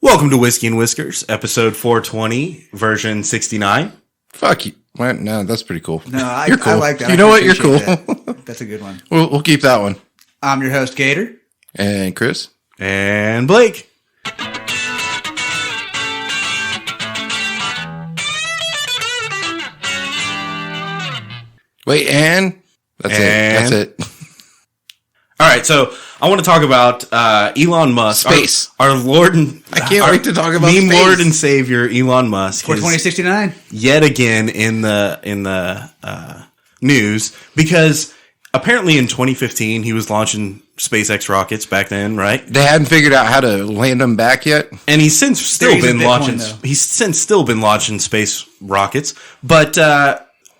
Welcome to Whiskey and Whiskers, episode 420, version 69. Fuck you. Well, no, that's pretty cool. No, You're cool. I like that. You know what? You're cool. That's a good one. We'll keep that one. I'm your host, Gator. And Chris. And Blake. Wait, and? That's it. All right, so I want to talk about Elon Musk. Space. Our Lord and... I can't wait to talk about meme space. Lord and Savior, Elon Musk. For 2069. Yet again in the news, because apparently in 2015 he was launching SpaceX rockets back then, right? They hadn't figured out how to land them back yet. And he's since still been launching. Though. He's since still been launching space rockets, but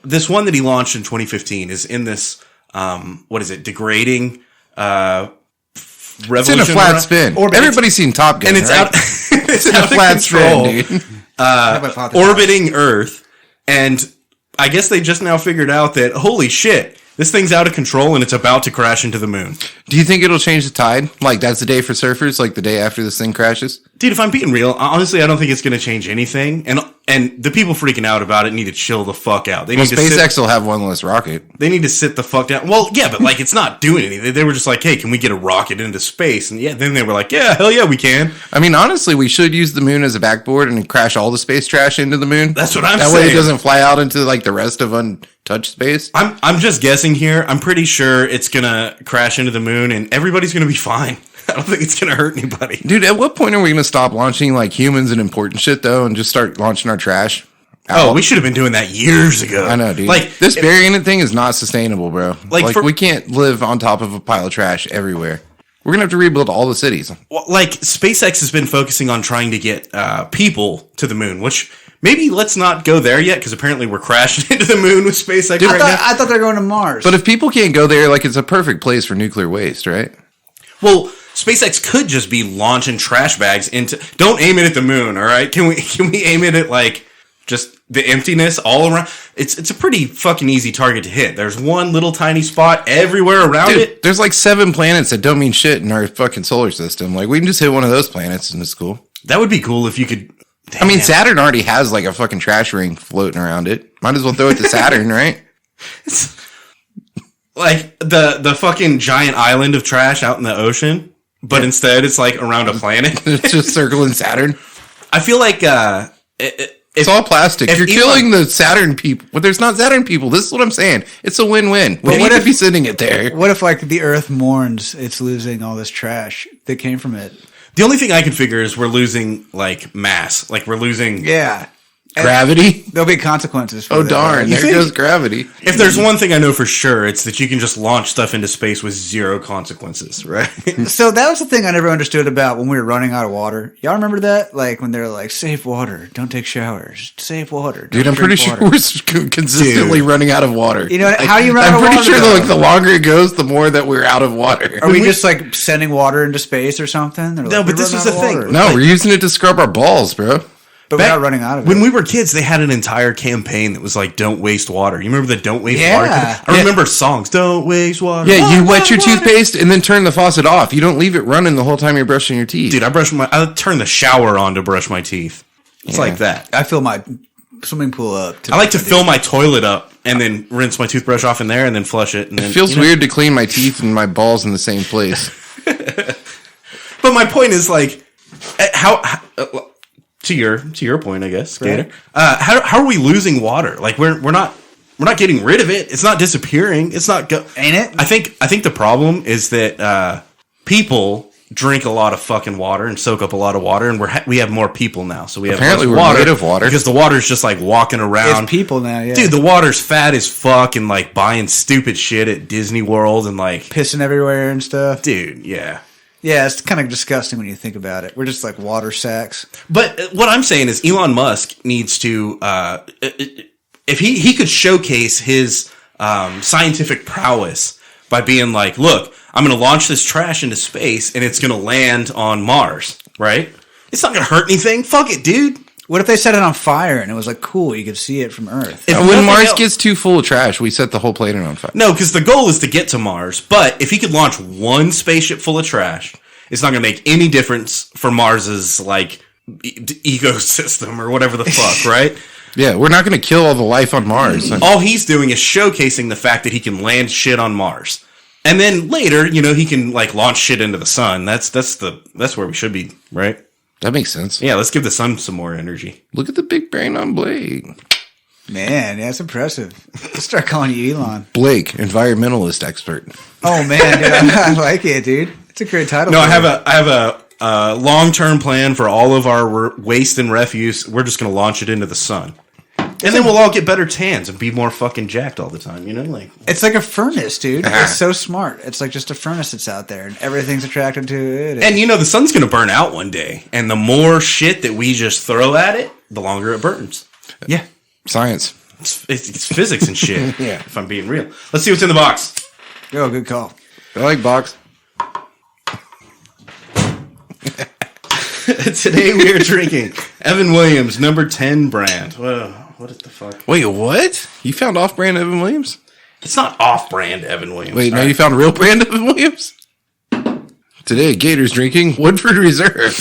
this one that he launched in 2015 is in this what is it? Degrading It's in a flat spin. Everybody's seen Top Gun, and it's right? out. It's in a flat spin, dude. Orbiting Earth, and I guess they just now figured out that holy shit, this thing's out of control and it's about to crash into the moon. Do you think it'll change the tide? Like that's the day for surfers, like the day after this thing crashes? Dude, if I'm being real, honestly, I don't think it's going to change anything. And the people freaking out about it need to chill the fuck out. They need to SpaceX will have one less rocket. They need to sit the fuck down. Well, yeah, but like it's not doing anything. They were just like, hey, can we get a rocket into space? And yeah, then they were like, yeah, hell yeah, we can. I mean, honestly, we should use the moon as a backboard and crash all the space trash into the moon. That's what I'm saying. saying. That way it doesn't fly out into like the rest of untouched space. I'm just guessing here. I'm pretty sure it's going to crash into the moon and everybody's going to be fine. I don't think it's going to hurt anybody. Dude, at what point are we going to stop launching like humans and important shit though and just start launching our trash? Oh, we should have been doing that years ago. I know, dude. Like this burying it thing is not sustainable, bro. Like we can't live on top of a pile of trash everywhere. We're going to have to rebuild all the cities. Well, like SpaceX has been focusing on trying to get people to the moon, which maybe let's not go there yet because apparently we're crashing into the moon with SpaceX right now. I thought they were going to Mars. But if people can't go there, like it's a perfect place for nuclear waste, right? Well, SpaceX could just be launching trash bags into. Don't aim it at the moon, all right? Can we aim it at like just the emptiness all around? It's a pretty fucking easy target to hit. There's one little tiny spot everywhere around it. There's like 7 planets that don't mean shit in our fucking solar system. Like we can just hit one of those planets and it's cool. That would be cool if you could. Damn. I mean, Saturn already has like a fucking trash ring floating around it. Might as well throw it to Saturn, right? It's like the fucking giant island of trash out in the ocean. But instead, it's like around a planet. It's just circling Saturn. I feel like it's all plastic. You're killing the Saturn people. But there's not Saturn people. This is what I'm saying. It's a win-win. We need to be sending it there. What if like the Earth mourns it's losing all this trash that came from it? The only thing I can figure is we're losing like mass. Like we're losing gravity. There'll be consequences for that. Darn. There goes gravity. If there's one thing I know for sure, it's that you can just launch stuff into space with zero consequences, right? So that was the thing I never understood about when we were running out of water. Y'all remember that? Like when they were like, save water, don't take showers, save water. Dude, I'm pretty sure we're consistently running out of water. You know, how do you run out of water? I'm pretty sure like the longer it goes, the more that we're out of water. Are we just like sending water into space or something? No, but this was the thing. No, we're using it to scrub our balls, bro. But we're not running out of it. When we were kids, they had an entire campaign that was like, don't waste water. You remember the don't waste water? I remember songs, don't waste water. Yeah, you wet your toothpaste and then turn the faucet off. You don't leave it running the whole time you're brushing your teeth. Dude, I turn the shower on to brush my teeth. It's like that. I fill my swimming pool up. I like to fill my toilet up and then rinse my toothbrush off in there and then flush it. And then, it feels weird to clean my teeth and my balls in the same place. But my point is like, how to your point, I guess, Gator. Right. How are we losing water? Like we're not getting rid of it. It's not disappearing. It's not ain't it? I think the problem is that people drink a lot of fucking water and soak up a lot of water, and we have more people now, so we have apparently less we're water made of water because the water's just like walking around. It's people now, yeah. Dude, the water's fat as fuck and like buying stupid shit at Disney World and like pissing everywhere and stuff. Dude, yeah. Yeah, it's kind of disgusting when you think about it. We're just like water sacks. But what I'm saying is Elon Musk needs to, if he could showcase his scientific prowess by being like, look, I'm going to launch this trash into space and it's going to land on Mars, right? It's not going to hurt anything. Fuck it, dude. What if they set it on fire and it was like cool, you could see it from Earth? When Mars gets too full of trash, we set the whole planet on fire. No, because the goal is to get to Mars. But if he could launch one spaceship full of trash, it's not going to make any difference for Mars's like ecosystem or whatever the fuck, right? Yeah, we're not going to kill all the life on Mars. All he's doing is showcasing the fact that he can land shit on Mars. And then later, he can like launch shit into the sun. That's where we should be, right? That makes sense. Yeah, let's give the sun some more energy. Look at the big brain on Blake. Man, yeah, that's impressive. Let's start calling you Elon. Blake, environmentalist expert. Oh man, dude, I like it, dude. It's a great title. No, I have a long-term plan for all of our waste and refuse. We're just going to launch it into the sun. And then we'll all get better tans and be more fucking jacked all the time, like it's like a furnace, dude. It's so smart. It's like just a furnace that's out there, and everything's attracted to it. And the sun's gonna burn out one day, and the more shit that we just throw at it, the longer it burns. Yeah, science. It's physics and shit. Yeah, if I'm being real. Let's see what's in the box. Oh, good call. I like box. Today we are drinking Evan Williams number 10 brand. Whoa. What the fuck? Wait, what? You found off-brand Evan Williams? It's not off-brand Evan Williams. Wait, now you found real brand Evan Williams? Today, Gators drinking Woodford Reserve.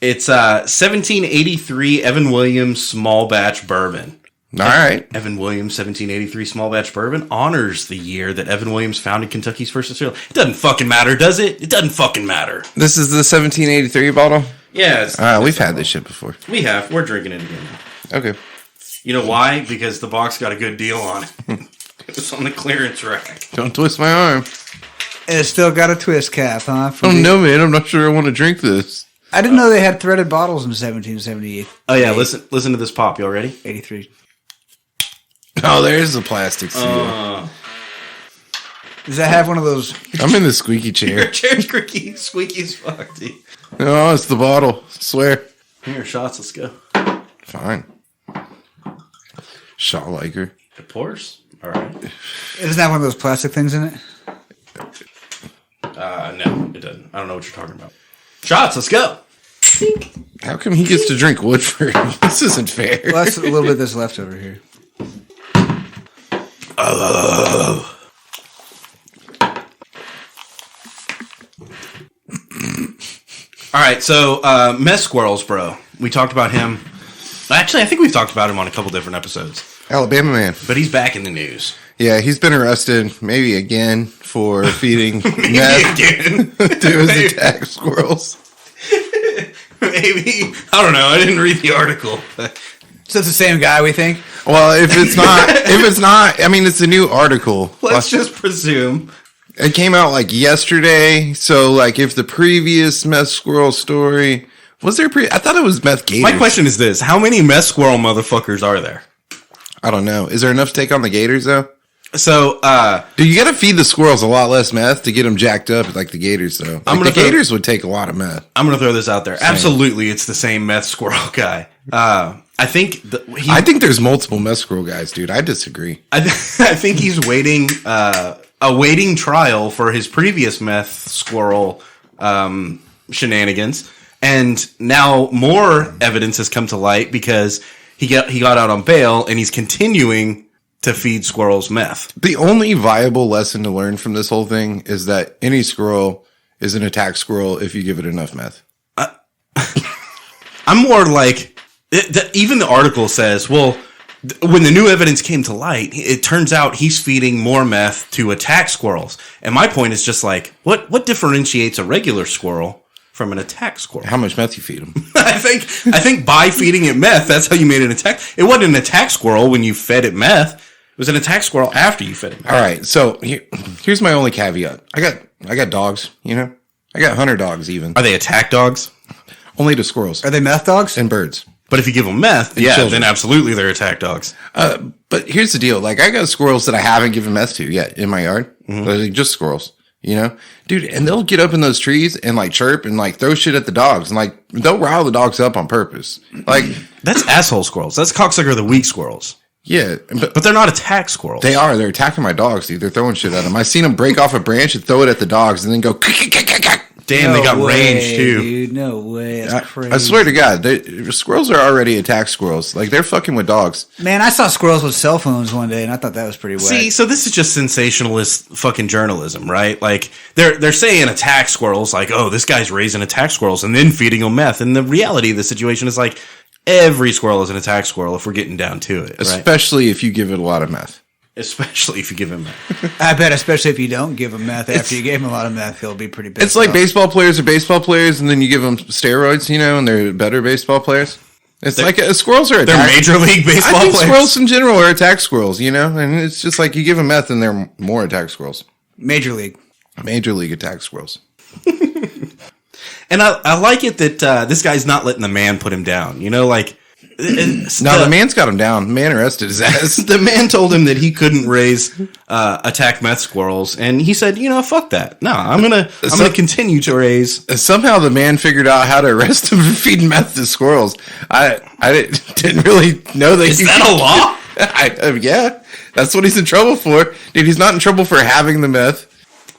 It's 1783 Evan Williams small batch bourbon. All right. Evan Williams 1783 small batch bourbon honors the year that Evan Williams founded Kentucky's first distillery. It doesn't fucking matter, does it? It doesn't fucking matter. This is the 1783 bottle? Yeah. We've had this shit before. We have. We're drinking it again. Okay. You know why? Because the box got a good deal on it. It was on the clearance rack. Don't twist my arm. And it's still got a twist cap, huh? Oh, no, man. I'm not sure I want to drink this. I didn't know they had threaded bottles in 1778. Oh, yeah. Listen to this pop. Y'all ready? 83. Oh, there's the plastic seal. Does that have one of those? I'm in the squeaky chair. Your chair's squeaky as fuck, dude. Oh, it's the bottle. I swear. Here, shots. Let's go. Fine. Shot liker. It pours. All right. Isn't that one of those plastic things in it? No, it doesn't. I don't know what you're talking about. Shots. Let's go. How come he gets to drink Woodford? This isn't fair. Well, that's a little bit that's left over here. All right, so mess squirrels, bro. We talked about him. Actually, I think we've talked about him on a couple different episodes. Alabama man. But he's back in the news. Yeah, he's been arrested, maybe again, for feeding meth Again. to his attack squirrels. Maybe. I don't know. I didn't read the article. So it's the same guy, we think? Well, if it's not, I mean, it's a new article. Let's just presume. It came out like yesterday, so like if the previous meth squirrel story was there, I thought it was meth gators. My question is this: how many mess squirrel motherfuckers are there? I don't know. Is there enough to take on the gators though? So, dude, you got to feed the squirrels a lot less meth to get them jacked up like the gators though. Like the gators would take a lot of meth. I'm gonna throw this out there. Same. Absolutely, it's the same meth squirrel guy. I think I think there's multiple meth squirrel guys, dude. I disagree. I think he's waiting. Awaiting trial for his previous meth squirrel shenanigans, and now more evidence has come to light because he got out on bail and he's continuing to feed squirrels meth. The only viable lesson to learn from this whole thing is that any squirrel is an attack squirrel if you give it enough meth. I'm more like even the article says, well, when the new evidence came to light, it turns out he's feeding more meth to attack squirrels. And my point is just like, what differentiates a regular squirrel from an attack squirrel? How much meth you feed him? I think by feeding it meth, that's how you made an attack. It wasn't an attack squirrel when you fed it meth. It was an attack squirrel after you fed it meth. All right, so here's my only caveat. I got dogs, I got hunter dogs even. Are they attack dogs? Only to squirrels. Are they meth dogs? And birds. But if you give them meth, then absolutely they're attack dogs. But here's the deal. Like, I got squirrels that I haven't given meth to yet in my yard. Mm-hmm. Like, just squirrels, Dude, and they'll get up in those trees and, like, chirp and, like, throw shit at the dogs. And, like, they'll rile the dogs up on purpose. Like, that's asshole squirrels. That's cocksucker of the week squirrels. Yeah. But they're not attack squirrels. They are. They're attacking my dogs, dude. They're throwing shit at them. I seen them break off a branch and throw it at the dogs and then go, Damn, they got range too. Dude, no way. That's crazy. I swear to God, squirrels are already attack squirrels. Like, they're fucking with dogs. Man, I saw squirrels with cell phones one day, and I thought that was pretty whack. See, so this is just sensationalist fucking journalism, right? Like they're saying attack squirrels, like, oh, this guy's raising attack squirrels and then feeding them meth. And the reality of the situation is like every squirrel is an attack squirrel if we're getting down to it, right? Especially if you give it a lot of meth. Especially if you give him meth. I bet, especially if you don't give him meth after you gave him a lot of meth, he'll be pretty big. It's like baseball players are baseball players, and then you give them steroids, and they're better baseball players. It's like squirrels are They're major league baseball I think players. squirrels in general are attack squirrels, and it's just like you give them meth and they're more attack squirrels. Major league attack squirrels. And I like it that this guy's not letting the man put him down. The man's got him down. The man arrested his ass. The man told him that he couldn't raise attack meth squirrels, and he said, fuck that. No, I'm gonna continue to raise. Somehow the man figured out how to arrest him for feeding meth to squirrels. I didn't really know that. Is that a law? Yeah, that's what he's in trouble for. Dude, he's not in trouble for having the meth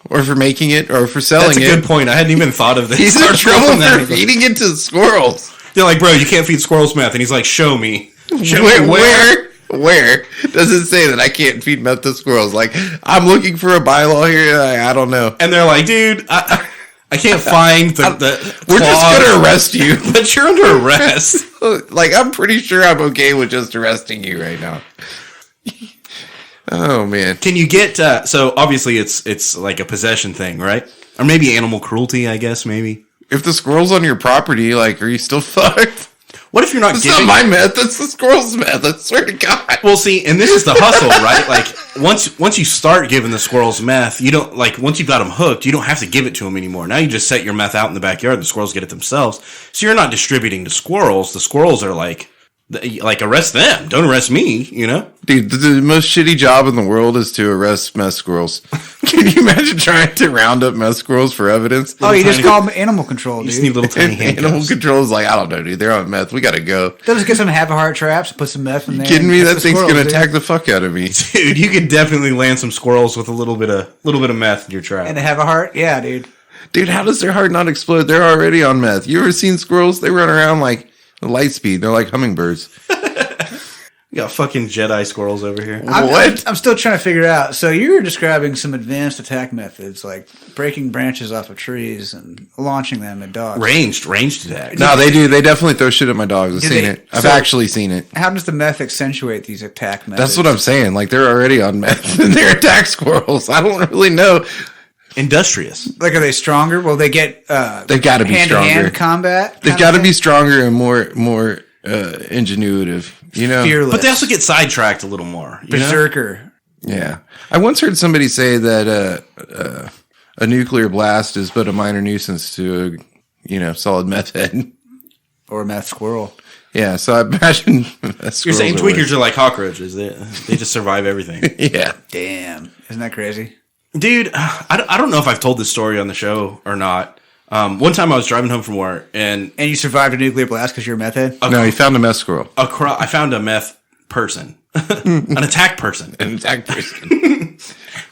or for making it or for selling it. That's a good point. I hadn't even thought of this. He's in trouble for feeding it to squirrels. They're like, bro, you can't feed squirrels meth. And he's like, show me. Where does it say that I can't feed meth to squirrels? Like, I'm looking for a bylaw here. I don't know. And they're like, dude, I can't find the We're just going to arrest you. But you're under arrest. Like, I'm pretty sure I'm okay with just arresting you right now. Oh, man. Can you get, so obviously it's like a possession thing, right? Or maybe animal cruelty, I guess, maybe. If the squirrel's on your property, like, are you still fucked? What if you're not That's giving... not my meth. That's the squirrel's meth. I swear to God. Well, see, and this is the hustle, right? Like, once you start giving the squirrels meth, you don't, like, once you've got them hooked, you don't have to give it to them anymore. Now you just set your meth out in the backyard. The squirrels get it themselves. So you're not distributing to squirrels. The squirrels are like, arrest them. Don't arrest me, Dude, the most shitty job in the world is to arrest meth squirrels. Can you imagine trying to round up meth squirrels for evidence? Oh, you just call them animal control, dude. You just need little tiny handcuffs. Animal control is like, I don't know, dude. They're on meth. We got to go. They'll just get some have-a-heart traps, put some meth in there. Kidding me? That thing's going to attack the fuck out of me. Dude, you could definitely land some squirrels with a little bit of meth in your trap. And they have a heart? Yeah, dude. Dude, how does their heart not explode? They're already on meth. You ever seen squirrels? They run around like light speed. They're like hummingbirds. We got fucking Jedi squirrels over here. I'm still trying to figure out. So you were describing some advanced attack methods, like breaking branches off of trees and launching them at dogs. Ranged attack. No, they do. They definitely throw shit at my dogs. I've seen it. I've actually seen it. How does the meth accentuate these attack methods? That's what I'm saying. Like, they're already on meth and they're attack squirrels. I don't really know. Industrious. Like, are they stronger? Well, they get they've got to be stronger. Hand-to-hand combat. They've got to be stronger and more ingenuitive. Fearless. But they also get sidetracked a little more. Berserker. Yeah. I once heard somebody say that a nuclear blast is but a minor nuisance to a solid meth head. Or a meth squirrel. Yeah, so I imagine you're saying tweakers are like cockroaches. They just survive everything. Yeah. Damn. Isn't that crazy? Dude, I don't know if I've told this story on the show or not. One time I was driving home from work, and you survived a nuclear blast because you're a meth head? No, he found a meth squirrel. I found a meth person, an attack person, an attack person.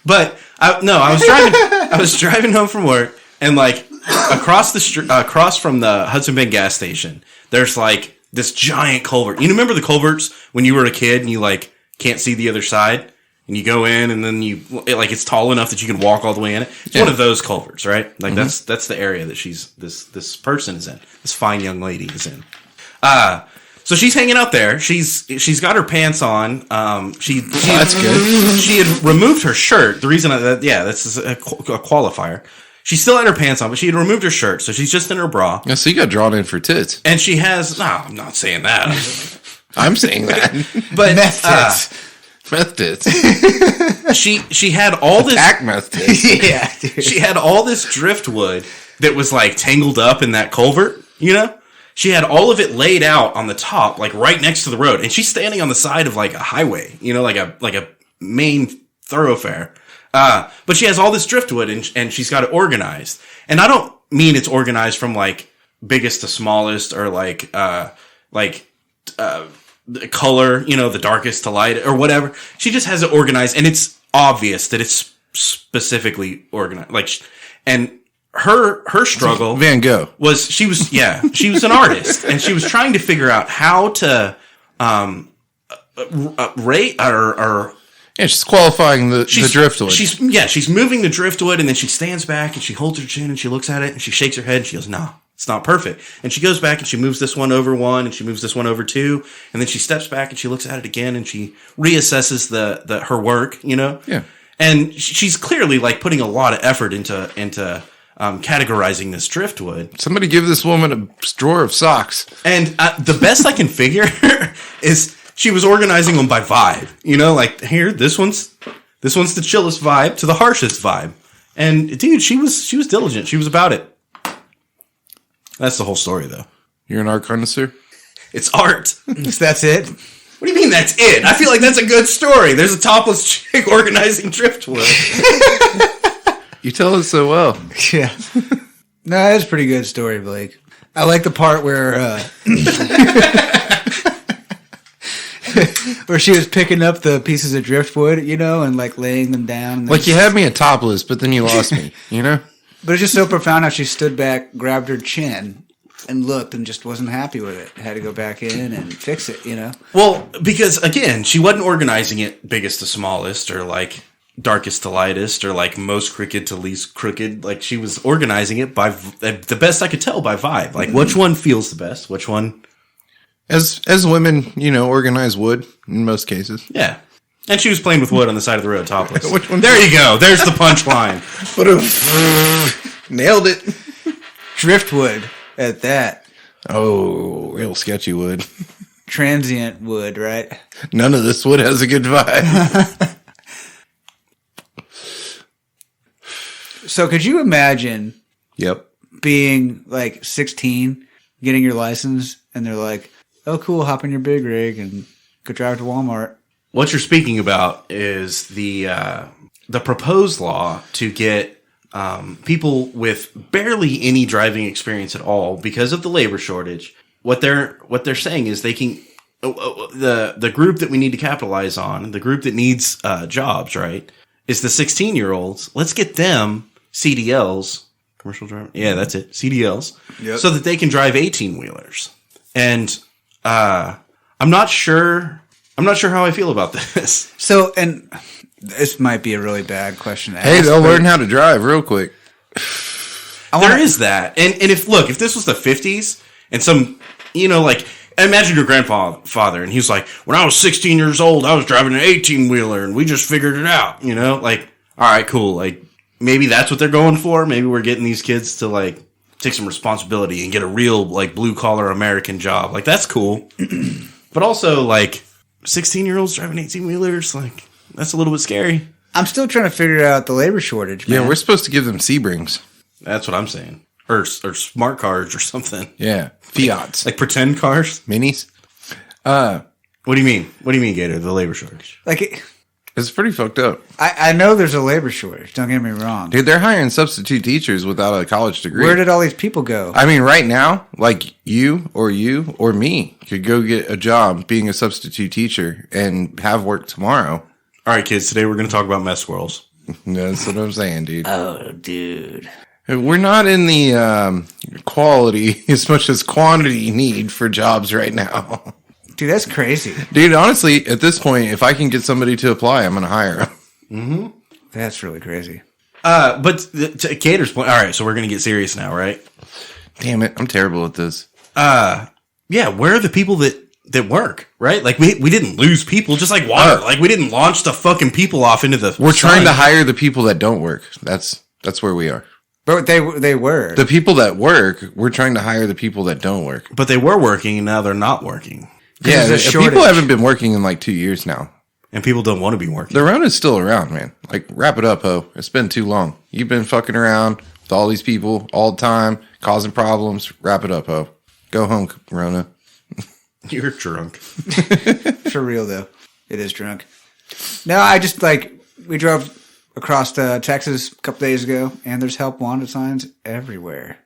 But I was driving home from work, and like across the street, across from the Hudson Bay gas station, there's like this giant culvert. You remember the culverts when you were a kid and you like can't see the other side? And you go in, and then it's tall enough that you can walk all the way in it. It's one of those culverts, right? Like that's the area that this person is in. This fine young lady is in. So she's hanging out there. She's got her pants on. That's good. She had removed her shirt. The reason that's a qualifier. She still had her pants on, but she had removed her shirt, so she's just in her bra. Yeah, so you got drawn in for tits. And she has. No, I'm not saying that. I'm saying that. But meth tits. Meth tits. She had all this attack meth tits. Yeah, dude. She had all this driftwood that was like tangled up in that culvert. She had all of it laid out on the top, like right next to the road, and she's standing on the side of like a highway. Like a main thoroughfare. But she has all this driftwood, and she's got it organized. And I don't mean it's organized from like biggest to smallest or like the color, the darkest to light or whatever. She just has it organized, and it's obvious that it's specifically organized. And her struggle Van Gogh. she was an artist, and she was trying to figure out how to rate or Yeah, she's qualifying the driftwood. She's moving the driftwood, and then she stands back and she holds her chin and she looks at it and she shakes her head and she goes, "No, it's not perfect." And she goes back and she moves this one over 1 and she moves this one over 2, and then she steps back and she looks at it again and she reassesses her work, Yeah. And she's clearly like putting a lot of effort into categorizing this driftwood. Somebody give this woman a drawer of socks. And the best I can figure is she was organizing them by vibe. Like, here, this one's the chillest vibe to the harshest vibe. And dude, she was diligent. She was about it. That's the whole story, though. You're an art connoisseur? It's art. That's it. What do you mean that's it? I feel like that's a good story. There's a topless chick organizing driftwood. You tell it so well. Yeah. No, that's a pretty good story, Blake. I like the part where where she was picking up the pieces of driftwood, and like laying them down. Like you had me at topless, but then you lost me, But it's just so profound how she stood back, grabbed her chin, and looked and just wasn't happy with it. Had to go back in and fix it, Well, because again, she wasn't organizing it biggest to smallest or like darkest to lightest or like most crooked to least crooked. Like she was organizing it by the best I could tell by vibe. Like which one feels the best, which one. As women, organize wood in most cases. Yeah. And she was playing with wood on the side of the road topless. Which one? There you go. There's the punchline. Nailed it. Driftwood at that. Oh, real sketchy wood. Transient wood, right? None of this wood has a good vibe. So could you imagine Yep. being like 16, getting your license, and they're like, "Oh, cool, hop in your big rig and go drive to Walmart." What you're speaking about is the proposed law to get people with barely any driving experience at all because of the labor shortage. What they're saying is they can the group that we need to capitalize on, the group that needs jobs, right, is the 16-year-olds. Let's get them CDLs, commercial driver. Yeah, that's it, CDLs, so that they can drive 18-wheelers. And I'm not sure how I feel about this. So, and this might be a really bad question to ask. Hey, they'll learn how to drive real quick. There is that. And if this was the 50s and some, like, imagine your grandfather and he's like, when I was 16 years old, I was driving an 18-wheeler and we just figured it out, like, all right, cool. Like, maybe that's what they're going for. Maybe we're getting these kids to, like, take some responsibility and get a real, like, blue-collar American job. Like, that's cool. But also, like, 16-year-olds driving 18-wheelers, like, that's a little bit scary. I'm still trying to figure out the labor shortage, man. Yeah, we're supposed to give them Sebrings. That's what I'm saying. Or smart cars or something. Yeah. Fiats. Like pretend cars? Minis. What do you mean? What do you mean, Gator? The labor shortage? Like, It's pretty fucked up. I know there's a labor shortage. Don't get me wrong. Dude, they're hiring substitute teachers without a college degree. Where did all these people go? I mean, right now, like you or me could go get a job being a substitute teacher and have work tomorrow. All right, kids. Today we're going to talk about mess squirrels. That's what I'm saying, dude. Oh, dude. We're not in the quality as much as quantity need for jobs right now. Dude, that's crazy. Dude, honestly, at this point, if I can get somebody to apply, I'm going to hire them. Mm-hmm. That's really crazy. But to Gator's point, all right, so we're going to get serious now, right? Damn it, I'm terrible at this. Yeah, where are the people that work, right? Like, we didn't lose people, just like water. Like, we didn't launch the fucking people off into the We're sun. trying to hire the people that don't work. That's where we are. But they were. The people that work, we're trying to hire the people that don't work. But they were working, and now they're not working. Yeah, there's a shortage. people haven't been working in like 2 years now. And people don't want to be working. The Rona's still around, man. Like, wrap it up, ho. It's been too long. You've been fucking around with all these people all the time, causing problems. Wrap it up, ho. Go home, Rona. You're drunk. For real, though. It is drunk. No, I just, we drove across Texas a couple days ago, and there's help wanted signs everywhere.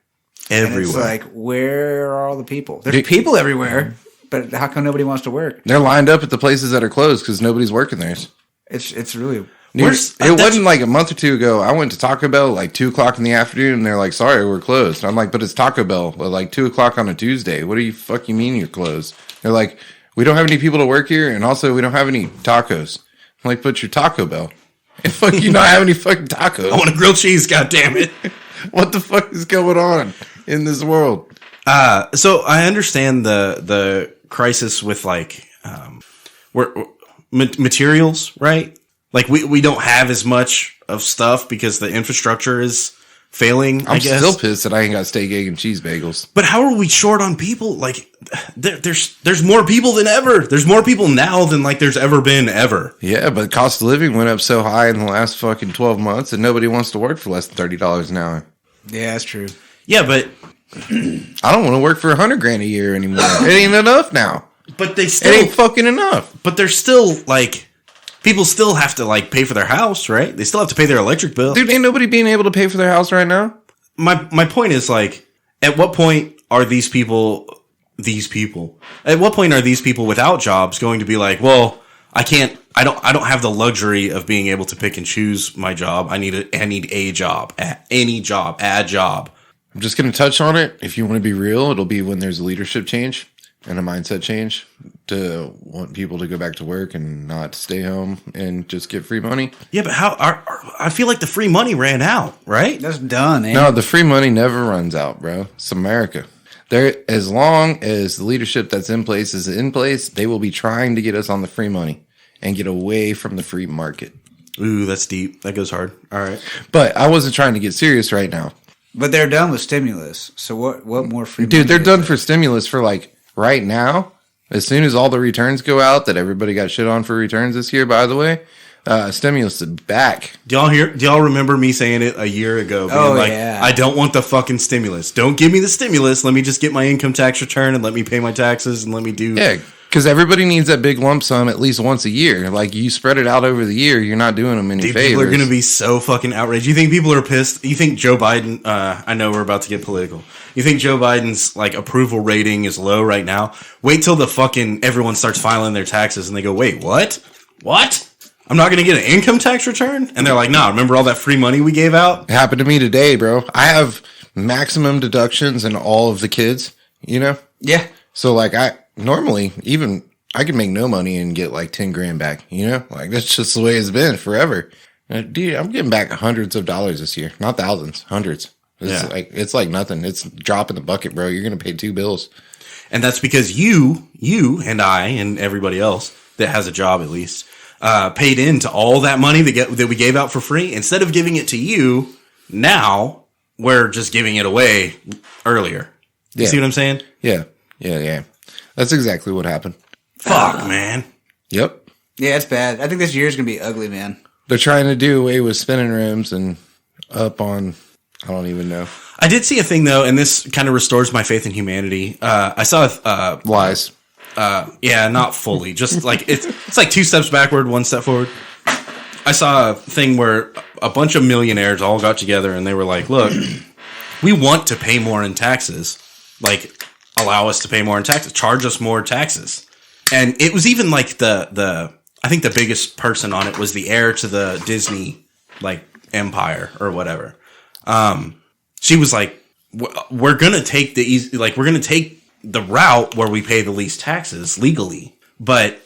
And it's like, where are all the people? There's people everywhere, but how come nobody wants to work? They're lined up at the places that are closed because nobody's working there. It's really Dude, it wasn't like a month or two ago. I went to Taco Bell like 2:00 in the afternoon, and they're like, "Sorry, we're closed." And I'm like, "But it's Taco Bell at like 2:00 on a Tuesday. What do you fucking mean you're closed?" They're like, "We don't have any people to work here, and also we don't have any tacos." I'm like, "But you're Taco Bell. And fuck you not have any fucking tacos. I want a grilled cheese. God damn it! What the fuck is going on in this world?" So I understand the crisis with like materials, right? Like we don't have as much of stuff because the infrastructure is failing. I'm still pissed that I ain't got steak, egg, and cheese bagels. But how are we short on people? Like there's more people than ever. There's more people now than like there's ever been ever. Yeah, but cost of living went up so high in the last fucking 12 months that nobody wants to work for less than $30 an hour. Yeah, that's true. Yeah, but I don't want to work for $100,000 a year anymore. It ain't enough now. But they still it ain't fucking enough. But they're still like people still have to like pay for their house, right? They still have to pay their electric bill. Dude, ain't nobody being able to pay for their house right now. My point is like, at what point are these people? At what point are these people without jobs going to be like, well, I don't have the luxury of being able to pick and choose my job. I need a job, any job, a job. I'm just going to touch on it. If you want to be real, it'll be when there's a leadership change and a mindset change to want people to go back to work and not stay home and just get free money. Yeah, but I feel like the free money ran out, right? That's done, man. No, the free money never runs out, bro. It's America. As long as the leadership that's in place is in place, they will be trying to get us on the free money and get away from the free market. Ooh, that's deep. That goes hard. All right. But I wasn't trying to get serious right now. But they're done with stimulus. So what more free Dude, money they're is done there? for stimulus for like right now. As soon as all the returns go out that everybody got shit on for returns this year, by the way, stimulus is back. Do y'all remember me saying it a year ago? Being yeah. I don't want the fucking stimulus. Don't give me the stimulus. Let me just get my income tax return and let me pay my taxes and let me do. Yeah, because everybody needs that big lump sum at least once a year. Like, you spread it out over the year, you're not doing them any favors. People are going to be so fucking outraged. You think people are pissed? You think Joe Biden, I know we're about to get political. You think Joe Biden's like approval rating is low right now? Wait till the fucking everyone starts filing their taxes and they go, wait, what? What? I'm not going to get an income tax return? And they're like, nah, remember all that free money we gave out? It happened to me today, bro. I have maximum deductions in all of the kids, you know? Yeah. So, like, I could make no money and get like 10 grand back, you know? Like, that's just the way it's been forever. Dude, I'm getting back hundreds of dollars this year. Not thousands, hundreds. It's like nothing. It's a drop in the bucket, bro. You're going to pay 2 bills. And that's because you and I and everybody else that has a job at least paid into all that money that we gave out for free. Instead of giving it to you, now we're just giving it away earlier. You see what I'm saying? Yeah. That's exactly what happened. Fuck, man. Yep. Yeah, it's bad. I think this year's going to be ugly, man. They're trying to do away with spinning rims and up on, I don't even know. I did see a thing though, and this kind of restores my faith in humanity. I saw Lies. Yeah, not fully. Just like it's like 2 steps backward, 1 step forward. I saw a thing where a bunch of millionaires all got together and they were like, "Look, we want to pay more in taxes. Like, allow us to pay more in taxes. Charge us more taxes." And it was even like I think the biggest person on it was the heir to the Disney like empire or whatever. She was like, "We're gonna take we're gonna take the route where we pay the least taxes legally, but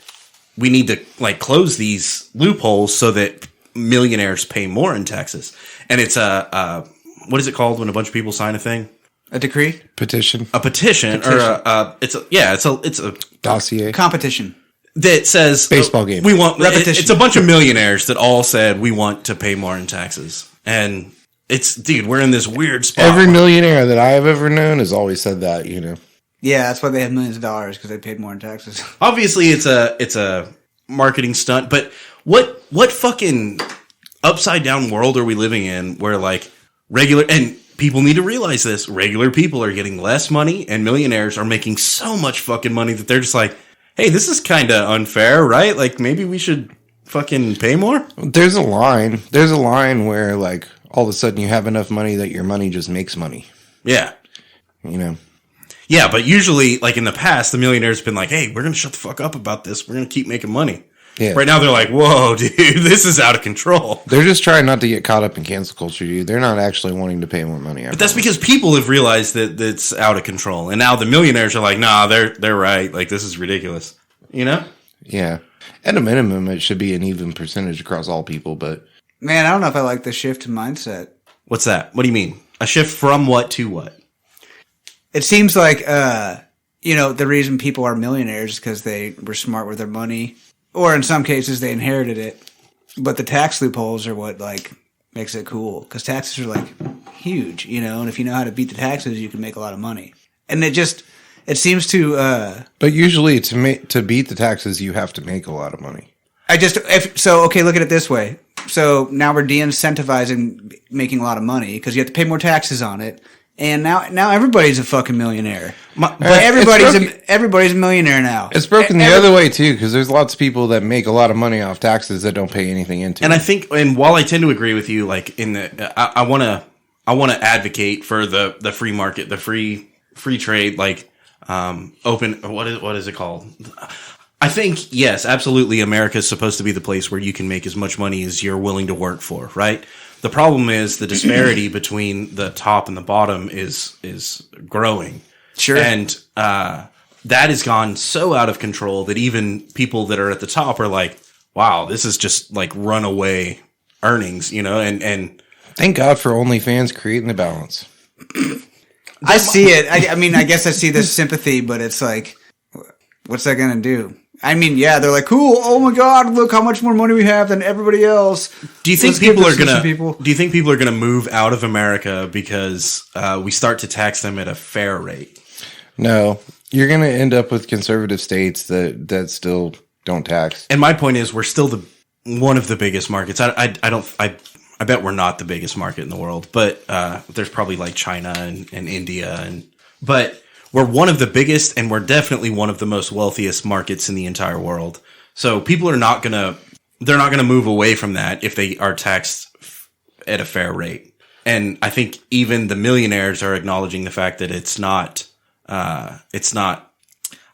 we need to like close these loopholes so that millionaires pay more in taxes." And it's what is it called when a bunch of people sign a thing? A decree? Petition. A petition. Or it's a Dossier. Competition. That says baseball game. We want repetition. It's a bunch of millionaires that all said we want to pay more in taxes, and we're in this weird spot. Every millionaire that I have ever known has always said that, you know. Yeah, that's why they have millions of dollars, because they paid more in taxes. Obviously, it's a marketing stunt, but what fucking upside down world are we living in where like and people need to realize this, regular people are getting less money and millionaires are making so much fucking money that they're just like, hey, this is kind of unfair, right? Like, maybe we should fucking pay more? There's a line. There's a line where, like, all of a sudden you have enough money that your money just makes money. Yeah. You know? Yeah, but usually, like, in the past, the millionaires have been like, hey, we're going to shut the fuck up about this. We're going to keep making money. Yeah. Right now, they're like, whoa, dude, this is out of control. They're just trying not to get caught up in cancel culture, dude. They're not actually wanting to pay more money. But that's because people have realized that it's out of control. And now the millionaires are like, nah, they're right. Like, this is ridiculous. You know? Yeah. At a minimum, it should be an even percentage across all people, but... Man, I don't know if I like the shift in mindset. What's that? What do you mean? A shift from what to what? It seems like, the reason people are millionaires is because they were smart with their money. Or in some cases, they inherited it. But the tax loopholes are what, like, makes it cool. Because taxes are, like, huge, and if you know how to beat the taxes, you can make a lot of money. And it seems to... But usually, to beat the taxes, you have to make a lot of money. Look at it this way. So now we're de-incentivizing making a lot of money because you have to pay more taxes on it. And now everybody's a fucking millionaire. Everybody's a millionaire now. It's broken the other way too, because there's lots of people that make a lot of money off taxes that don't pay anything into. And I think, and while I tend to agree with you, like I want to advocate for the free market, the free trade, like open. What is it called? I think yes, absolutely. America is supposed to be the place where you can make as much money as you're willing to work for, right? The problem is the disparity between the top and the bottom is growing. Sure. And that has gone so out of control that even people that are at the top are like, wow, this is just like runaway earnings, and thank God for OnlyFans creating the balance. I see it. I guess I see this sympathy, but it's like, what's that going to do? I mean, yeah, they're like, cool. Oh my God, look how much more money we have than everybody else. Do you think people are gonna move out of America because we start to tax them at a fair rate? No, you're gonna end up with conservative states that still don't tax. And my point is, we're still one of the biggest markets. I bet we're not the biggest market in the world, but there's probably like China and India but. We're one of the biggest, and we're definitely one of the most wealthiest markets in the entire world. So people are not gonna move away from that if they are taxed at a fair rate. And I think even the millionaires are acknowledging the fact that it's not. I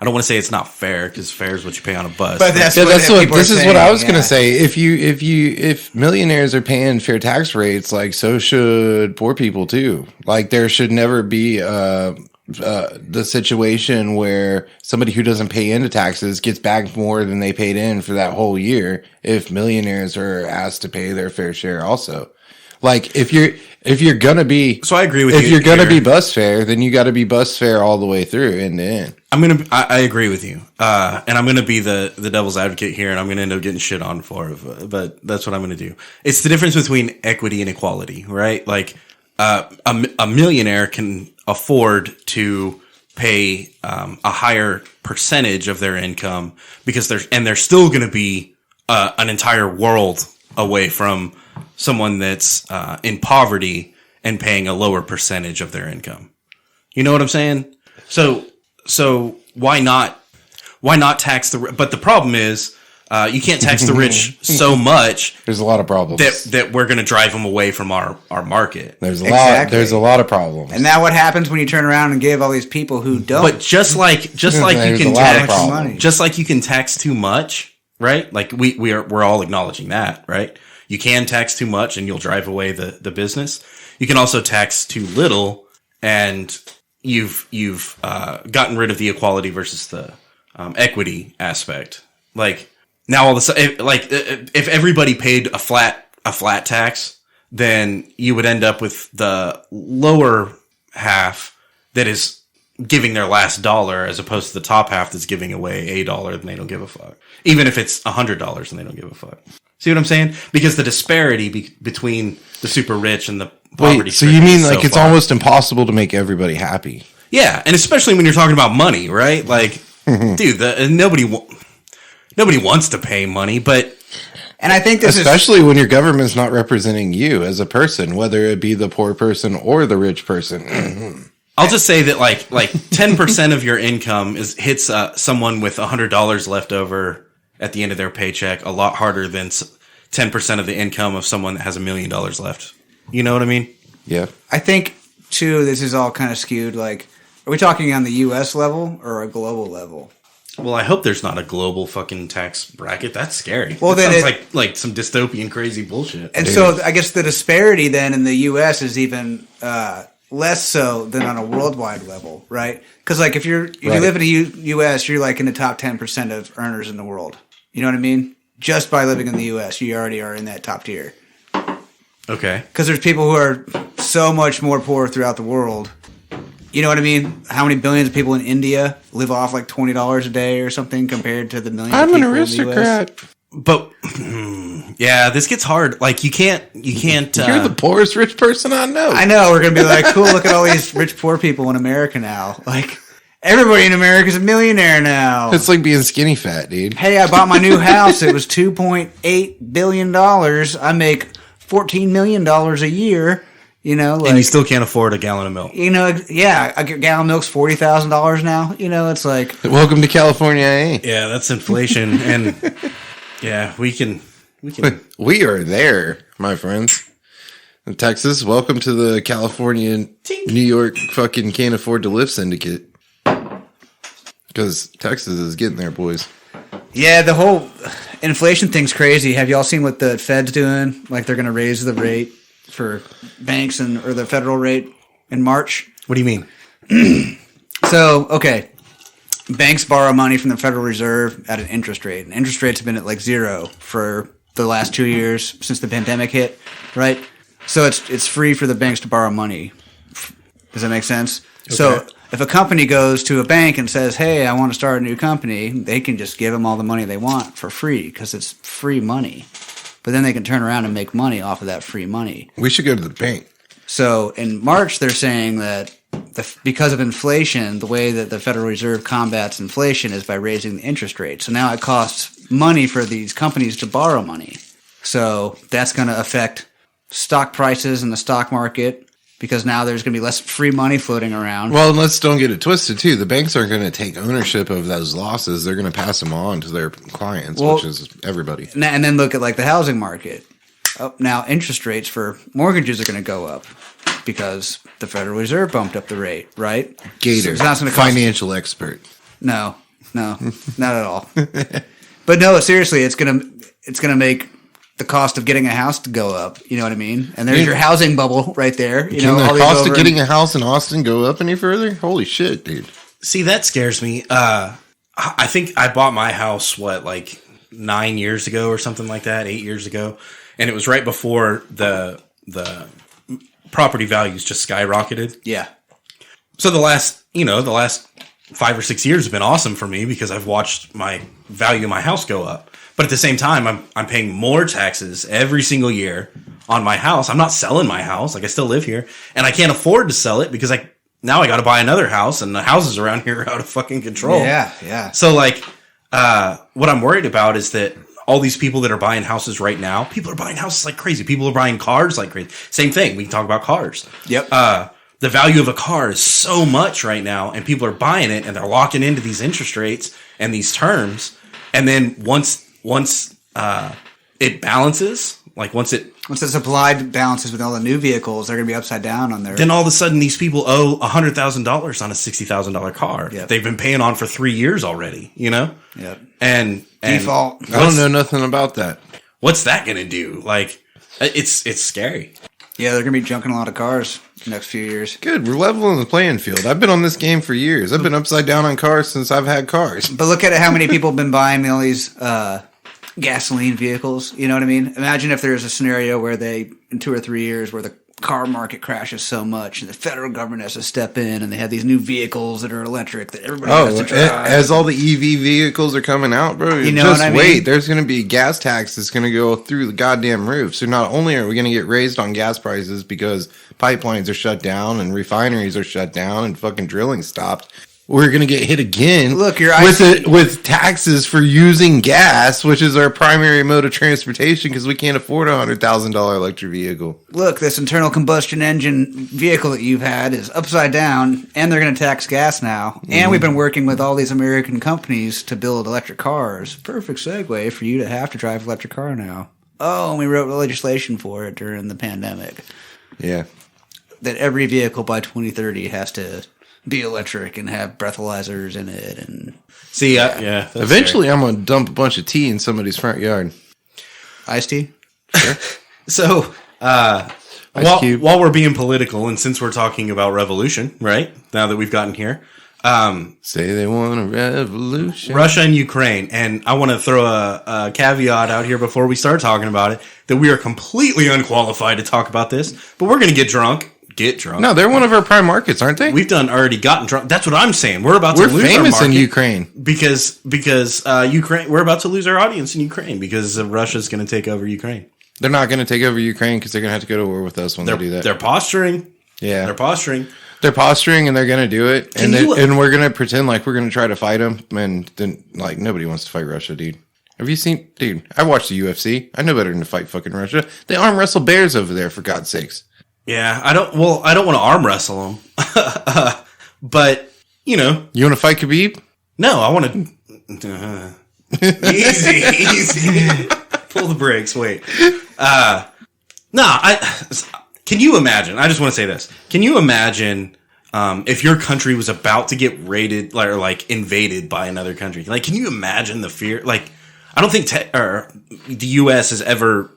don't want to say it's not fair because fair is what you pay on a bus. But this is what I was going to say. If millionaires are paying fair tax rates, like so should poor people too. Like there should never be the situation where somebody who doesn't pay into taxes gets back more than they paid in for that whole year if millionaires are asked to pay their fair share also. Like if you're gonna be, so I agree with you. If you're gonna be bus fare, then you got to be bus fare all the way through end to end. I agree with you, and I'm gonna be the devil's advocate here, and I'm gonna end up getting shit on for it, but that's what I'm gonna do. It's the difference between equity and equality, right? Like a millionaire can afford to pay a higher percentage of their income because they're still gonna be an entire world away from someone that's in poverty and paying a lower percentage of their income. You know what I'm saying? So why not tax but the problem is you can't tax the rich so much. There's a lot of problems that we're going to drive them away from our market. There's a lot of problems. And now what happens when you turn around and give all these people who don't? But just like you can tax too much, right? Like we're all acknowledging that, right? You can tax too much and you'll drive away the business. You can also tax too little and you've gotten rid of the equality versus the equity aspect. Like now all of a sudden, if everybody paid a flat tax, then you would end up with the lower half that is giving their last dollar as opposed to the top half that's giving away $1 and they don't give a fuck. Even if it's $100 and they don't give a fuck. See what I'm saying? Because the disparity between the super rich and the poverty. So you mean like it's almost impossible to make everybody happy? Yeah, and especially when you're talking about money, right? Like, dude, nobody wants to pay money, but and I think especially when your government's not representing you as a person, whether it be the poor person or the rich person. I'll just say that like 10% of your income hits someone with $100 left over at the end of their paycheck a lot harder than 10% of the income of someone that has $1 million left. You know what I mean? Yeah. I think too, this is all kind of skewed. Like, are we talking on the U.S. level or a global level? Well, I hope there's not a global fucking tax bracket. That's scary. Well, that then sounds like some dystopian crazy bullshit. And so I guess the disparity then in the U.S. is even less so than on a worldwide level, right? Because like if you live in the U.S., you're like in the top 10% of earners in the world. You know what I mean? Just by living in the U.S., you already are in that top tier. Okay. Because there's people who are so much more poor throughout the world. You know what I mean? How many billions of people in India live off like $20 a day or something compared to the millions of people in the US? I'm an aristocrat. But yeah, this gets hard. Like you can't. You're the poorest rich person I know. I know. We're gonna be like, cool. Look at all these rich poor people in America now. Like everybody in America is a millionaire now. It's like being skinny fat, dude. Hey, I bought my new house. It was $2.8 billion. I make $14 million a year. You know, like, and you still can't afford a gallon of milk. You know, yeah, a gallon of milk's $40,000 now. You know, it's like welcome to California. Eh? Yeah, that's inflation, and yeah, we can. We are there, my friends. In Texas, welcome to the California, New York, fucking can't afford to live syndicate. Because Texas is getting there, boys. Yeah, the whole inflation thing's crazy. Have y'all seen what the Fed's doing? Like they're going to raise the rate for banks or the federal rate in March. What do you mean? So, okay. Banks borrow money from the Federal Reserve at an interest rate. And interest rates have been at like 0 for the last 2 years since the pandemic hit, right? So it's free for the banks to borrow money. Does that make sense? Okay. So if a company goes to a bank and says, hey, I want to start a new company, they can just give them all the money they want for free because it's free money. But then they can turn around and make money off of that free money. We should go to the bank. So in March, they're saying that because of inflation, the way that the Federal Reserve combats inflation is by raising the interest rate. So now it costs money for these companies to borrow money. So that's going to affect stock prices in the stock market because now there's going to be less free money floating around. Well, let's don't get it twisted, too. The banks aren't going to take ownership of those losses. They're going to pass them on to their clients, which is everybody. And then look at like the housing market. Oh, now interest rates for mortgages are going to go up because the Federal Reserve bumped up the rate, right? Gator, so financial expert. No, not at all. But no, seriously, it's gonna make the cost of getting a house to go up. You know what I mean? And there's your housing bubble right there. You know, the cost of getting a house in Austin go up any further? Holy shit, dude! See, that scares me. I think I bought my house like 9 years ago or something like that, 8 years ago, and it was right before the property values just skyrocketed. Yeah. So the last 5 or 6 years have been awesome for me because I've watched my value of my house go up. But at the same time, I'm paying more taxes every single year on my house. I'm not selling my house. Like I still live here and I can't afford to sell it because now I got to buy another house and the houses around here are out of fucking control. Yeah. So what I'm worried about is that all these people that are buying houses right now, people are buying houses like crazy. People are buying cars like crazy. Same thing. We can talk about cars. Yep. The value of a car is so much right now, and people are buying it, and they're locking into these interest rates and these terms. And then once it balances, once the supply balances with all the new vehicles, they're going to be upside down on their. Then all of a sudden, these people owe $100,000 on a $60,000 car. Yep. They've been paying on for 3 years already. You know. Yep. And default. I don't know nothing about that. What's that going to do? It's scary. Yeah, they're going to be junking a lot of cars the next few years. Good. We're leveling the playing field. I've been on this game for years. I've been upside down on cars since I've had cars. But look at how many people have been buying all these gasoline vehicles. You know what I mean? Imagine if there's a scenario where in 2 or 3 years, where the car market crashes so much and the federal government has to step in and they have these new vehicles that are electric that everybody has to drive. As all the EV vehicles are coming out, bro, you know just what I mean? wait. There's going to be a gas tax that's going to go through the goddamn roof. So not only are we going to get raised on gas prices because pipelines are shut down and refineries are shut down and fucking drilling stopped, we're going to get hit again. Look, with taxes for using gas, which is our primary mode of transportation because we can't afford a $100,000 electric vehicle. Look, this internal combustion engine vehicle that you've had is upside down, and they're going to tax gas now. Mm-hmm. And we've been working with all these American companies to build electric cars. Perfect segue for you to have to drive an electric car now. Oh, and we wrote legislation for it during the pandemic. Yeah. That every vehicle by 2030 has to be electric and have breathalyzers in it. And See, yeah. Eventually, I'm going to dump a bunch of tea in somebody's front yard. iced tea. Sure. So, while we're being political, and since we're talking about revolution, right? Now that we've gotten here, say they want a revolution. Russia and Ukraine, and I want to throw a caveat out here before we start talking about it that we are completely unqualified to talk about this, but we're going to get drunk. No, they're one of our prime markets, aren't they? We've already gotten drunk. That's what I'm saying. We're about to lose famous our in market Ukraine because Ukraine. We're about to lose our audience in Ukraine because Russia's going to take over Ukraine. They're not going to take over Ukraine because they're going to have to go to war with us when they do that. They're posturing. Yeah, they're posturing. They're posturing, and they're going to do it. And we're going to pretend like we're going to try to fight them. And then, like, nobody wants to fight Russia, dude. Have you seen, dude? I watched the UFC. I know better than to fight fucking Russia. They arm wrestle bears over there, for God's sakes. Yeah, I don't want to arm wrestle them, but you know, you want to fight Khabib? No, I want to. Easy. Pull the brakes. Wait. Can you imagine? I just want to say this. Can you imagine if your country was about to get raided or like invaded by another country? Like, can you imagine the fear? Like, I don't think the U.S. has ever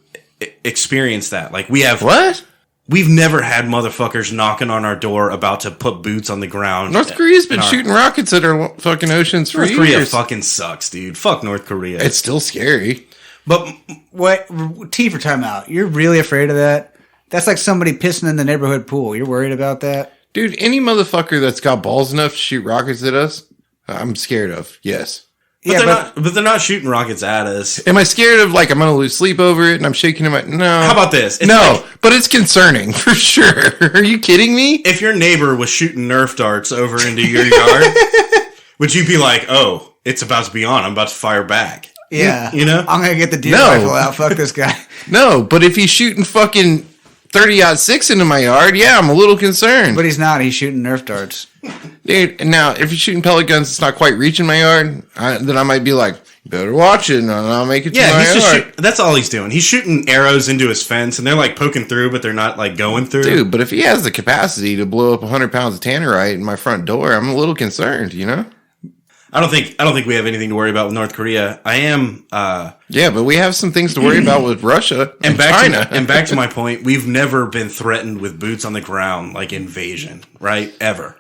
experienced that. Like, we have what? We've never had motherfuckers knocking on our door about to put boots on the ground. North Korea's been shooting rockets at our fucking oceans for years. North Korea fucking sucks, dude. Fuck North Korea. It's still scary. But what? T for timeout. You're really afraid of that? That's like somebody pissing in the neighborhood pool. You're worried about that? Dude, any motherfucker that's got balls enough to shoot rockets at us, I'm scared of. Yes. But they're not shooting rockets at us. Am I scared of, like, I'm going to lose sleep over it and I'm shaking in my... No. How about this? But it's concerning, for sure. Are you kidding me? If your neighbor was shooting Nerf darts over into your yard, would you be like, oh, it's about to be on. I'm about to fire back. Yeah. You know? I'm going to get the deer rifle out. Fuck this guy. No, but if he's shooting fucking 30-06 into my yard, yeah, I'm a little concerned. But he's not. He's shooting Nerf darts. Dude, now, if you're shooting pellet guns, it's not quite reaching my yard, then I might be like, you better watch it, and I'll make it to my yard. That's all he's doing. He's shooting arrows into his fence, and they're, like, poking through, but they're not, like, going through. Dude, but if he has the capacity to blow up 100 pounds of tannerite in my front door, I'm a little concerned, you know? I don't think we have anything to worry about with North Korea. I am. Yeah, but we have some things to worry about with Russia and China. Back to my point, we've never been threatened with boots on the ground, like invasion, right? Ever.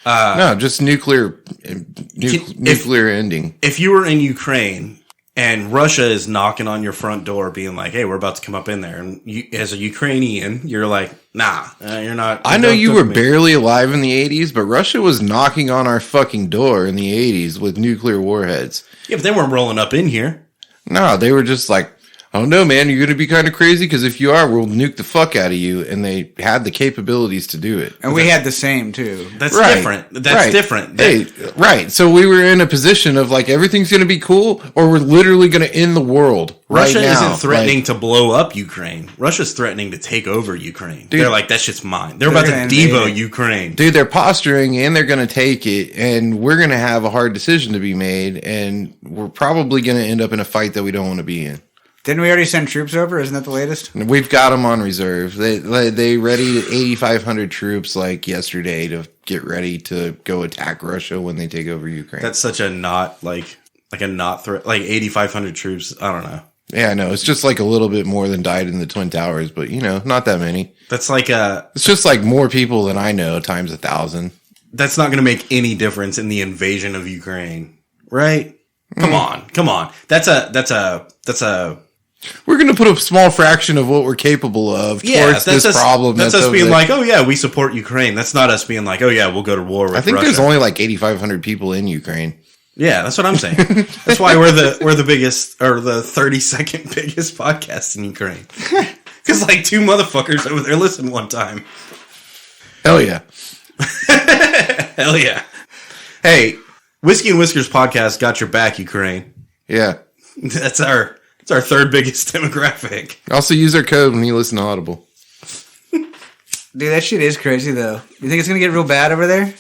No, just nuclear ending. If you were in Ukraine and Russia is knocking on your front door, being like, "Hey, we're about to come up in there," and you, as a Ukrainian, you're like, "Nah, you're not." I know you were barely alive in the 80s, but Russia was knocking on our fucking door in the 80s with nuclear warheads. Yeah, but they weren't rolling up in here. No, they were just like, "Oh no, man, you're going to be kind of crazy because if you are, we'll nuke the fuck out of you." And they had the capabilities to do it. And we had the same too. That's different. That's different. Right. So we were in a position of like, everything's going to be cool or we're literally going to end the world. Russia right now. Isn't threatening to blow up Ukraine. Russia's threatening to take over Ukraine. Dude, they're like, that shit's mine. They're about to devo Ukraine. Dude, they're posturing and they're going to take it. And we're going to have a hard decision to be made. And we're probably going to end up in a fight that we don't want to be in. Didn't we already send troops over? Isn't that the latest? We've got them on reserve. They readied 8,500 troops like yesterday to get ready to go attack Russia when they take over Ukraine. That's such a not threat. Like 8,500 troops. I don't know. Yeah, I know. It's just like a little bit more than died in the Twin Towers, but you know, not that many. That's like it's just like more people than I know times 1,000. That's not going to make any difference in the invasion of Ukraine, right? Come on. That's a. We're going to put a small fraction of what we're capable of towards this problem. That's us being like, oh yeah, we support Ukraine. That's not us being like, oh yeah, we'll go to war with Russia. I think there's only like 8,500 people in Ukraine. Yeah, that's what I'm saying. That's why we're the biggest, or the 32nd biggest podcast in Ukraine. Because like 2 motherfuckers over there listened one time. Hell yeah. Hell yeah. Hey, Whiskey and Whiskers podcast got your back, Ukraine. Yeah. It's our 3rd biggest demographic. Also use our code when you listen to Audible. Dude, that shit is crazy though. You think it's going to get real bad over there?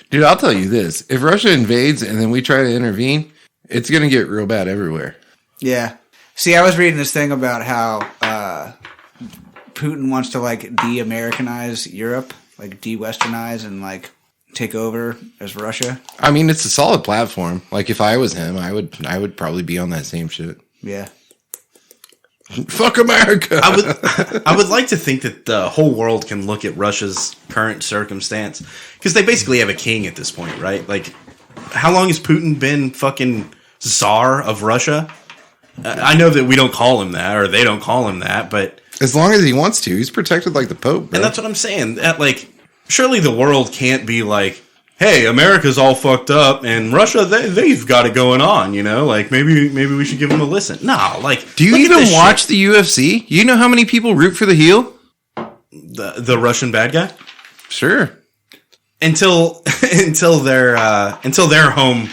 Dude, I'll tell you this. If Russia invades and then we try to intervene, it's going to get real bad everywhere. Yeah. See, I was reading this thing about how Putin wants to like de-Americanize Europe, like de-Westernize and like take over as Russia. I mean, it's a solid platform. Like, if I was him, I would probably be on that same shit. Yeah. Fuck America. I would like to think that the whole world can look at Russia's current circumstance, because they basically have a king at this point, right? Like, how long has Putin been fucking czar of Russia? I know that we don't call him that, or they don't call him that, but as long as he wants to, he's protected like the Pope, bro. And that's what I'm saying. That, like, surely the world can't be like, hey, America's all fucked up, and Russia, they've got it going on, you know? Like, maybe we should give them a listen. No, like... Do you even watch the UFC? You know how many people root for the heel? The Russian bad guy? Sure. Until their home,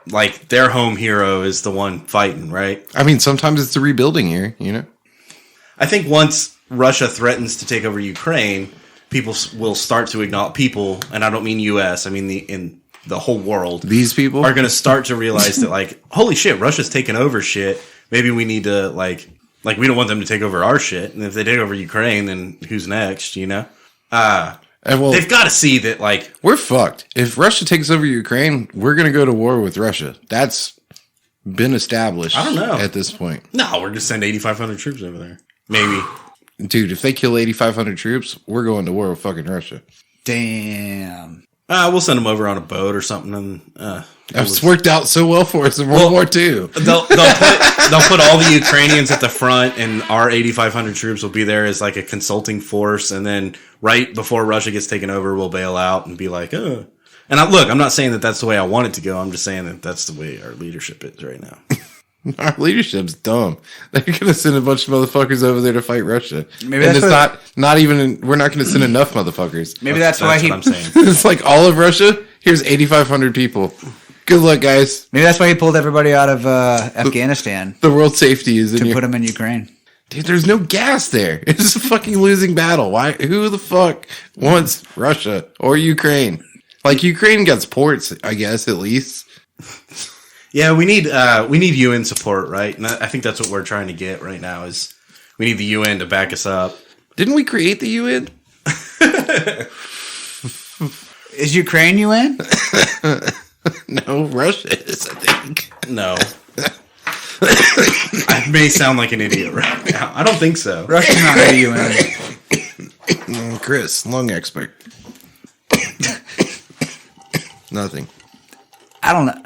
like, their home hero is the one fighting, right? I mean, sometimes it's a rebuilding year, you know? I think once Russia threatens to take over Ukraine... people will start to acknowledge people, and I don't mean U.S., I mean in the whole world. These people are going to start to realize that, like, holy shit, Russia's taking over shit. Maybe we need to, like we don't want them to take over our shit. And if they take over Ukraine, then who's next, you know? They've got to see that, like... We're fucked. If Russia takes over Ukraine, we're going to go to war with Russia. That's been established. I don't know. At this point. No, we're going to send 8,500 troops over there. Maybe. Dude, if they kill 8,500 troops, we're going to war with fucking Russia. Damn. We'll send them over on a boat or something. And it's worked out so well for us in World War II. They'll put all the Ukrainians at the front, and our 8,500 troops will be there as like a consulting force. And then right before Russia gets taken over, we'll bail out and be like, And I'm not saying that that's the way I want it to go. I'm just saying that that's the way our leadership is right now. Our leadership's dumb. They're gonna send a bunch of motherfuckers over there to fight Russia. Maybe and it's not even. We're not gonna send enough motherfuckers. Maybe that's why what I'm saying. It's like all of Russia. Here's 8,500 people. Good luck, guys. Maybe that's why he pulled everybody out of Afghanistan. The world safety is to put them in Ukraine. Dude, there's no gas there. It's a fucking losing battle. Why? Who the fuck wants Russia or Ukraine? Like, Ukraine gets ports, I guess, at least. Yeah, we need UN support, right? And I think that's what we're trying to get right now is we need the UN to back us up. Didn't we create the UN? Is Ukraine UN? No, Russia is, I think. No. I may sound like an idiot right now. I don't think so. Russia's not a UN. Chris, lung expert. Nothing. I don't know.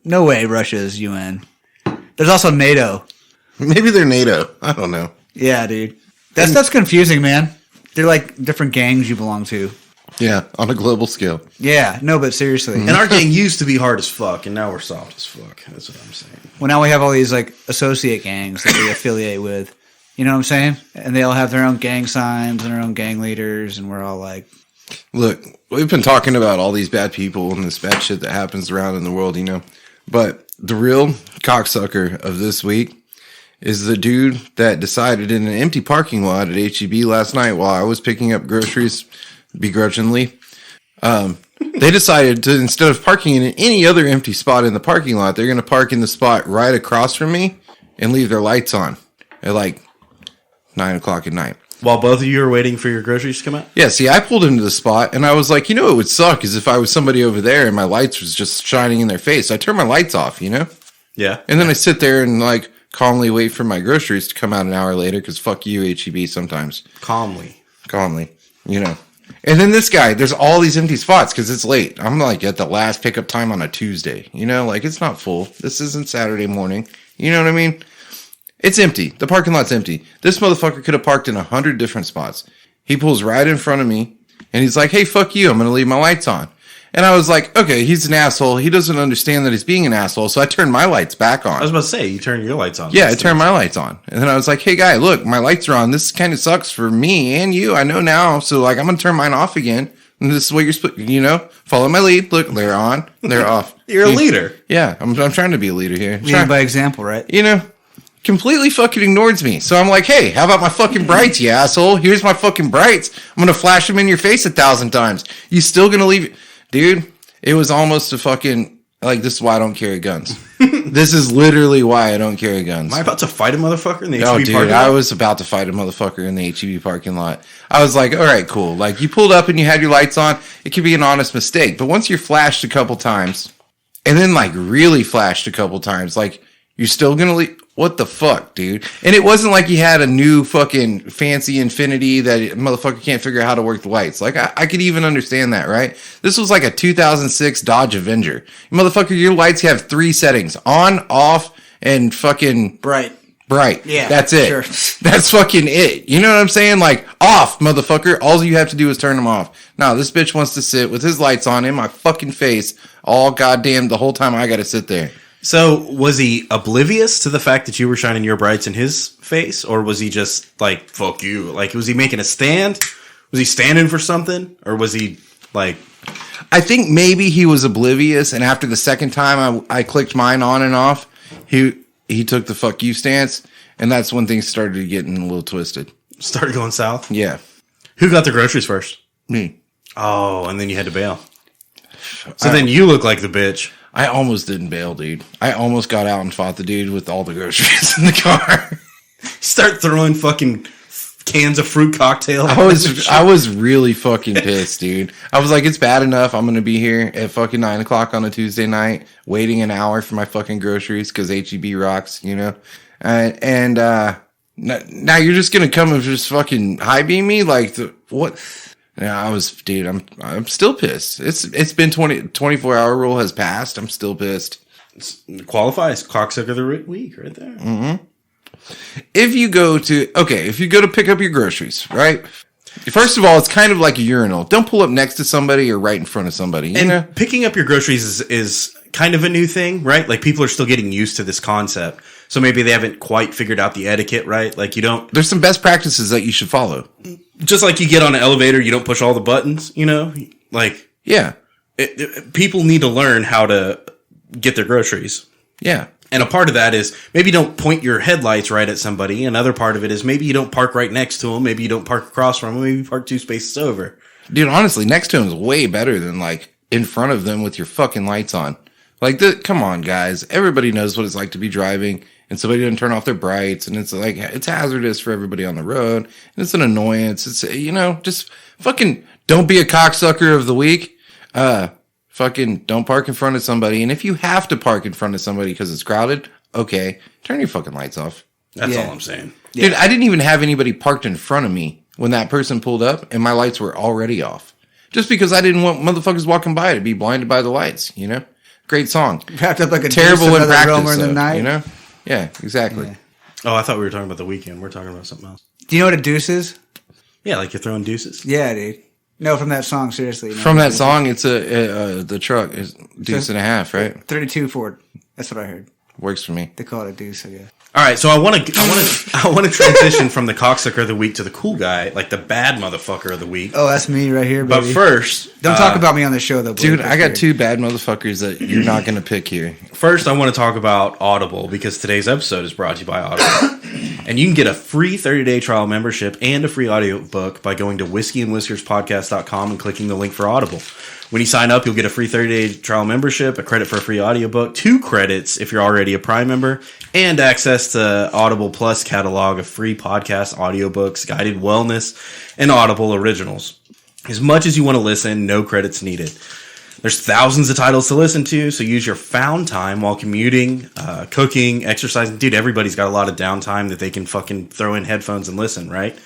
No way Russia is UN. There's also NATO. Maybe they're NATO. I don't know. Yeah, dude. That stuff's confusing, man. They're like different gangs you belong to. Yeah, on a global scale. Yeah, no, but seriously. And our gang used to be hard as fuck, and now we're soft as fuck. That's what I'm saying. Well, now we have all these like associate gangs that we affiliate with. You know what I'm saying? And they all have their own gang signs and their own gang leaders, and we're all like... Look, we've been talking about all these bad people and this bad shit that happens around in the world, you know. But the real cocksucker of this week is the dude that decided in an empty parking lot at H-E-B last night while I was picking up groceries begrudgingly. They decided to, instead of parking in any other empty spot in the parking lot, they're going to park in the spot right across from me and leave their lights on at like 9 o'clock at night. While both of you are waiting for your groceries to come out? Yeah, see, I pulled into the spot, and I was like, you know what would suck is if I was somebody over there and my lights was just shining in their face. I turned my lights off, you know? Yeah. And then I sit there and, like, calmly wait for my groceries to come out an hour later, because fuck you, H-E-B, sometimes. Calmly, you know? And then this guy, there's all these empty spots, because it's late. I'm, like, at the last pickup time on a Tuesday, you know? Like, it's not full. This isn't Saturday morning. You know what I mean? It's empty. The parking lot's empty. This motherfucker could have parked in 100 different spots. He pulls right in front of me, and he's like, hey, fuck you. I'm going to leave my lights on. And I was like, okay, he's an asshole. He doesn't understand that he's being an asshole, so I turned my lights back on. I was about to say, you turned your lights on. Yeah, I turned my lights on. And then I was like, hey, guy, look, my lights are on. This kind of sucks for me and you. I know now. So, like, I'm going to turn mine off again. And this is what you're supposed, you know, follow my lead. Look, they're on. They're off. You're a leader. Yeah, I'm trying to be a leader here. Leading by example, right? You know? Completely fucking ignores me. So I'm like, hey, how about my fucking brights, you asshole? Here's my fucking brights. I'm going to flash them in your face 1,000 times. You still going to leave? Dude, it was almost a fucking, like, this is why I don't carry guns. This is literally why I don't carry guns. Am I about to fight a motherfucker in the Oh, HEB dude, parking lot? I was about to fight a motherfucker in the HEB parking lot. I was like, all right, cool. Like, you pulled up and you had your lights on. It could be an honest mistake. But once you're flashed a couple times, and then, like, really flashed a couple times, like, you're still gonna leave. What the fuck, dude? And it wasn't like you had a new fucking fancy Infinity that motherfucker can't figure out how to work the lights. Like, I could even understand that, right? This was like a 2006 Dodge Avenger. Motherfucker, your lights have 3 settings. On, off, and fucking... Bright. Yeah. That's it. Sure. That's fucking it. You know what I'm saying? Like, off, motherfucker. All you have to do is turn them off. No, this bitch wants to sit with his lights on in my fucking face all goddamn the whole time I gotta sit there. So, was he oblivious to the fact that you were shining your brights in his face? Or was he just like, fuck you? Like, was he making a stand? Was he standing for something? Or was he like... I think maybe he was oblivious, and after the second time I clicked mine on and off, he took the fuck you stance, and that's when things started getting a little twisted. Started going south? Yeah. Who got the groceries first? Me. Oh, and then you had to bail. So then you look like the bitch. I almost didn't bail, dude. I almost got out and fought the dude with all the groceries in the car. Start throwing fucking cans of fruit cocktail. I was really fucking pissed, dude. I was like, it's bad enough. I'm gonna be here at fucking 9 o'clock on a Tuesday night, waiting an hour for my fucking groceries because HEB rocks, you know. Now you're just gonna come and just fucking high beam me, like what? Yeah, I'm still pissed. It's been 24-hour rule has passed. I'm still pissed. It qualifies cocksucker of the week right there. Mm-hmm. If you go to pick up your groceries, right? First of all, it's kind of like a urinal. Don't pull up next to somebody or right in front of somebody. You know? Picking up your groceries is kind of a new thing, right? Like people are still getting used to this concept. So maybe they haven't quite figured out the etiquette, right? Like there's some best practices that you should follow. Just like you get on an elevator, you don't push all the buttons, you know? Like, yeah. People need to learn how to get their groceries. Yeah. And a part of that is maybe don't point your headlights right at somebody. Another part of it is maybe you don't park right next to them. Maybe you don't park across from them. Maybe you park 2 spaces over. Dude, honestly, next to them is way better than like in front of them with your fucking lights on. Like, come on, guys. Everybody knows what it's like to be driving and somebody doesn't turn off their brights. And it's like, it's hazardous for everybody on the road. And it's an annoyance. It's, just fucking don't be a cocksucker of the week. Fucking don't park in front of somebody. And if you have to park in front of somebody because it's crowded, okay, turn your fucking lights off. That's all I'm saying. Dude, I didn't even have anybody parked in front of me when that person pulled up and my lights were already off. Just because I didn't want motherfuckers walking by to be blinded by the lights, you know? Great song. Wrapped up like a terrible in practice, in the night. You know? Yeah, exactly. Yeah. Oh, I thought we were talking about the weekend. We're talking about something else. Do you know what a deuce is? Yeah, like you're throwing deuces. Yeah, dude. No, from that song, seriously. No. From that song, it's the truck is deuce and a half, right? 32 Ford. That's what I heard. Works for me. They call it a deuce, I guess. All right, so I want to transition from the cocksucker of the week to the cool guy, like the bad motherfucker of the week. Oh, that's me right here, baby. But first, don't talk about me on the show, though. Dude, I got 2 bad motherfuckers that you're not going to pick here. First, I want to talk about Audible because today's episode is brought to you by Audible. And you can get a free 30-day trial membership and a free audiobook by going to whiskeyandwhiskerspodcast.com and clicking the link for Audible. When you sign up, you'll get a free 30-day trial membership, a credit for a free audiobook, 2 credits if you're already a Prime member, and access to Audible Plus catalog of free podcast audiobooks, guided wellness, and Audible originals. As much as you want to listen, no credits needed. There's thousands of titles to listen to, so use your found time while commuting, cooking, exercising. Dude, everybody's got a lot of downtime that they can fucking throw in headphones and listen, right?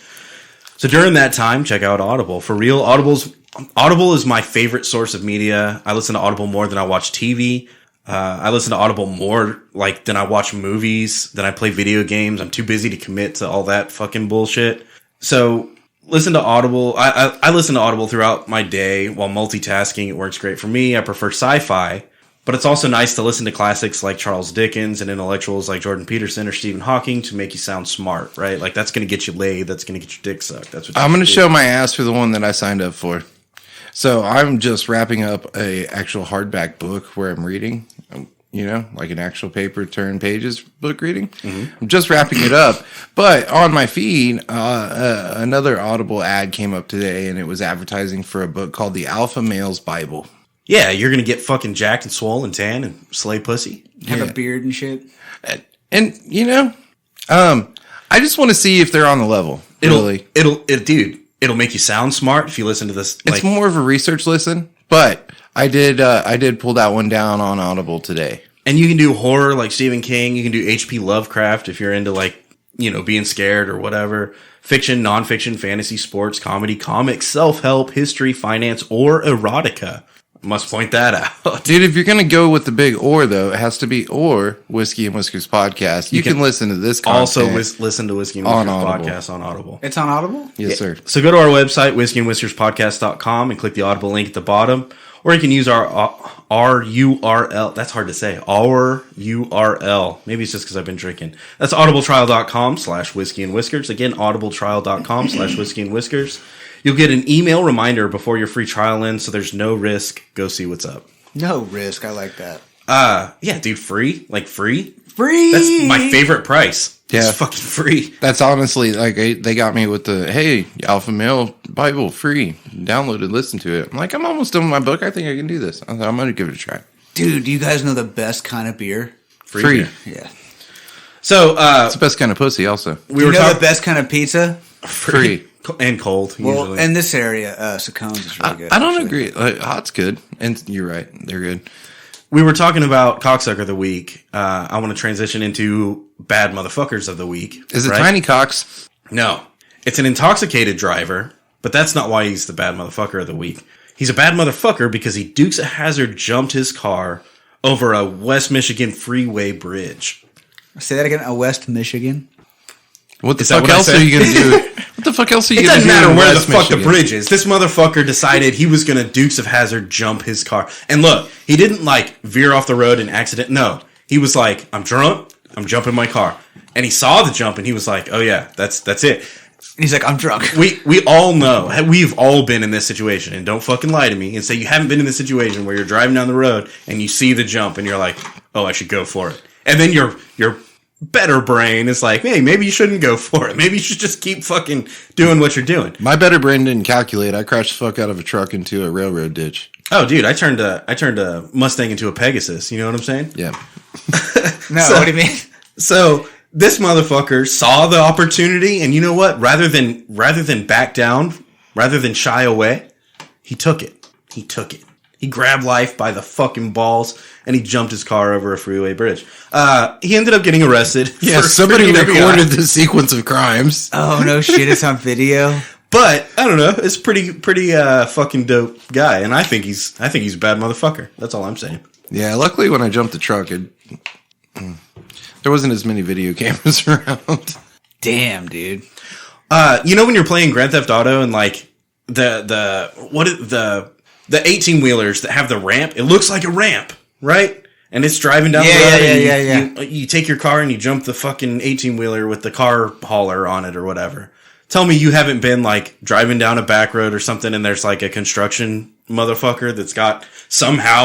So during that time, check out Audible. For real, Audible is my favorite source of media. I listen to Audible more than I watch TV. I listen to Audible more than I watch movies, than I play video games. I'm too busy to commit to all that fucking bullshit. So listen to Audible. I listen to Audible throughout my day while multitasking. It works great for me. I prefer sci-fi, but it's also nice to listen to classics like Charles Dickens and intellectuals like Jordan Peterson or Stephen Hawking to make you sound smart, right? Like that's going to get you laid. That's going to get your dick sucked. That's what I'm going to show my ass for the one that I signed up for. So I'm just wrapping up a actual hardback book where I'm reading, like an actual paper turn pages book reading. Mm-hmm. I'm just wrapping it up. But on my feed, another Audible ad came up today, and it was advertising for a book called The Alpha Male's Bible. Yeah, you're going to get fucking jacked and swole and tan and slay pussy. Have a beard and shit. And, you know, I just want to see if they're on the level. Dude, it'll make you sound smart if you listen to this. It's more of a research listen, but I did pull that one down on Audible today. And you can do horror like Stephen King. You can do H.P. Lovecraft if you're into like, you know, being scared or whatever. Fiction, nonfiction, fantasy, sports, comedy, comics, self-help, history, finance, or erotica. Must point that out. Dude, if you're going to go with the big or, though, it has to be or Whiskey and Whiskers podcast. You can listen to this content. Also listen to Whiskey and Whiskers podcast on Audible. It's on Audible? Yes, sir. So go to our website, whiskeyandwhiskerspodcast.com, and click the Audible link at the bottom. Or you can use our URL. That's hard to say. Our URL. Maybe it's just because I've been drinking. That's audibletrial.com/whiskey and whiskers. Again, audibletrial.com/whiskey and whiskers. You'll get an email reminder before your free trial ends, so there's no risk. Go see what's up. No risk. I like that. Yeah, dude, free. Like free. Free. That's my favorite price. Yeah. It's fucking free. That's honestly, like, they got me with the, hey, Alpha Male Bible, free. Download it, listen to it. I'm like, I'm almost done with my book. I think I can do this. I'm going to give it a try. Dude, do you guys know the best kind of beer? Free. Yeah. So, it's the best kind of pussy, also. We were talking the best kind of pizza? Free. And cold, well, usually. in this area, Sacone's is really good. I don't agree. Hot's good. And you're right. They're good. We were talking about cocksucker of the week. I want to transition into bad motherfuckers of the week. Is it Tiny Cocks? No. It's an intoxicated driver, but that's not why he's the bad motherfucker of the week. He's a bad motherfucker because he Dukes of Hazzard jumped his car over a West Michigan freeway bridge. Say that again, a West Michigan? What the fuck else are you going to do? What the fuck else are you going to do? It doesn't matter where the fuck the bridge is. This motherfucker decided he was going to Dukes of Hazzard jump his car. And look, he didn't like veer off the road and accident. No, he was like, I'm drunk. I'm jumping my car. And he saw the jump and he was like, oh yeah, that's it. And he's like, I'm drunk. We all know. We've all been in this situation. And don't fucking lie to me and say you haven't been in this situation where you're driving down the road and you see the jump and you're like, oh, I should go for it. And then your better brain is like, hey, maybe you shouldn't go for it. Maybe you should just keep fucking doing what you're doing. My better brain didn't calculate. I crashed the fuck out of a truck into a railroad ditch. Oh, dude, I turned a Mustang into a Pegasus. You know what I'm saying? Yeah. No, what do you mean? So this motherfucker saw the opportunity, and you know what? Rather than back down, rather than shy away, he took it. He grabbed life by the fucking balls, and he jumped his car over a freeway bridge. He ended up getting arrested. Yeah, somebody recorded the sequence of crimes. Oh, no shit, it's on video? But, I don't know, it's pretty fucking dope guy, and I think he's a bad motherfucker. That's all I'm saying. Yeah, luckily when I jumped the truck, there wasn't as many video cameras around. Damn, dude. You know when you're playing Grand Theft Auto and like the 18-wheelers that have the ramp, it looks like a ramp, right? And it's driving down the road. Yeah. You take your car and you jump the fucking 18-wheeler with the car hauler on it or whatever. Tell me you haven't been like driving down a back road or something and there's like a construction motherfucker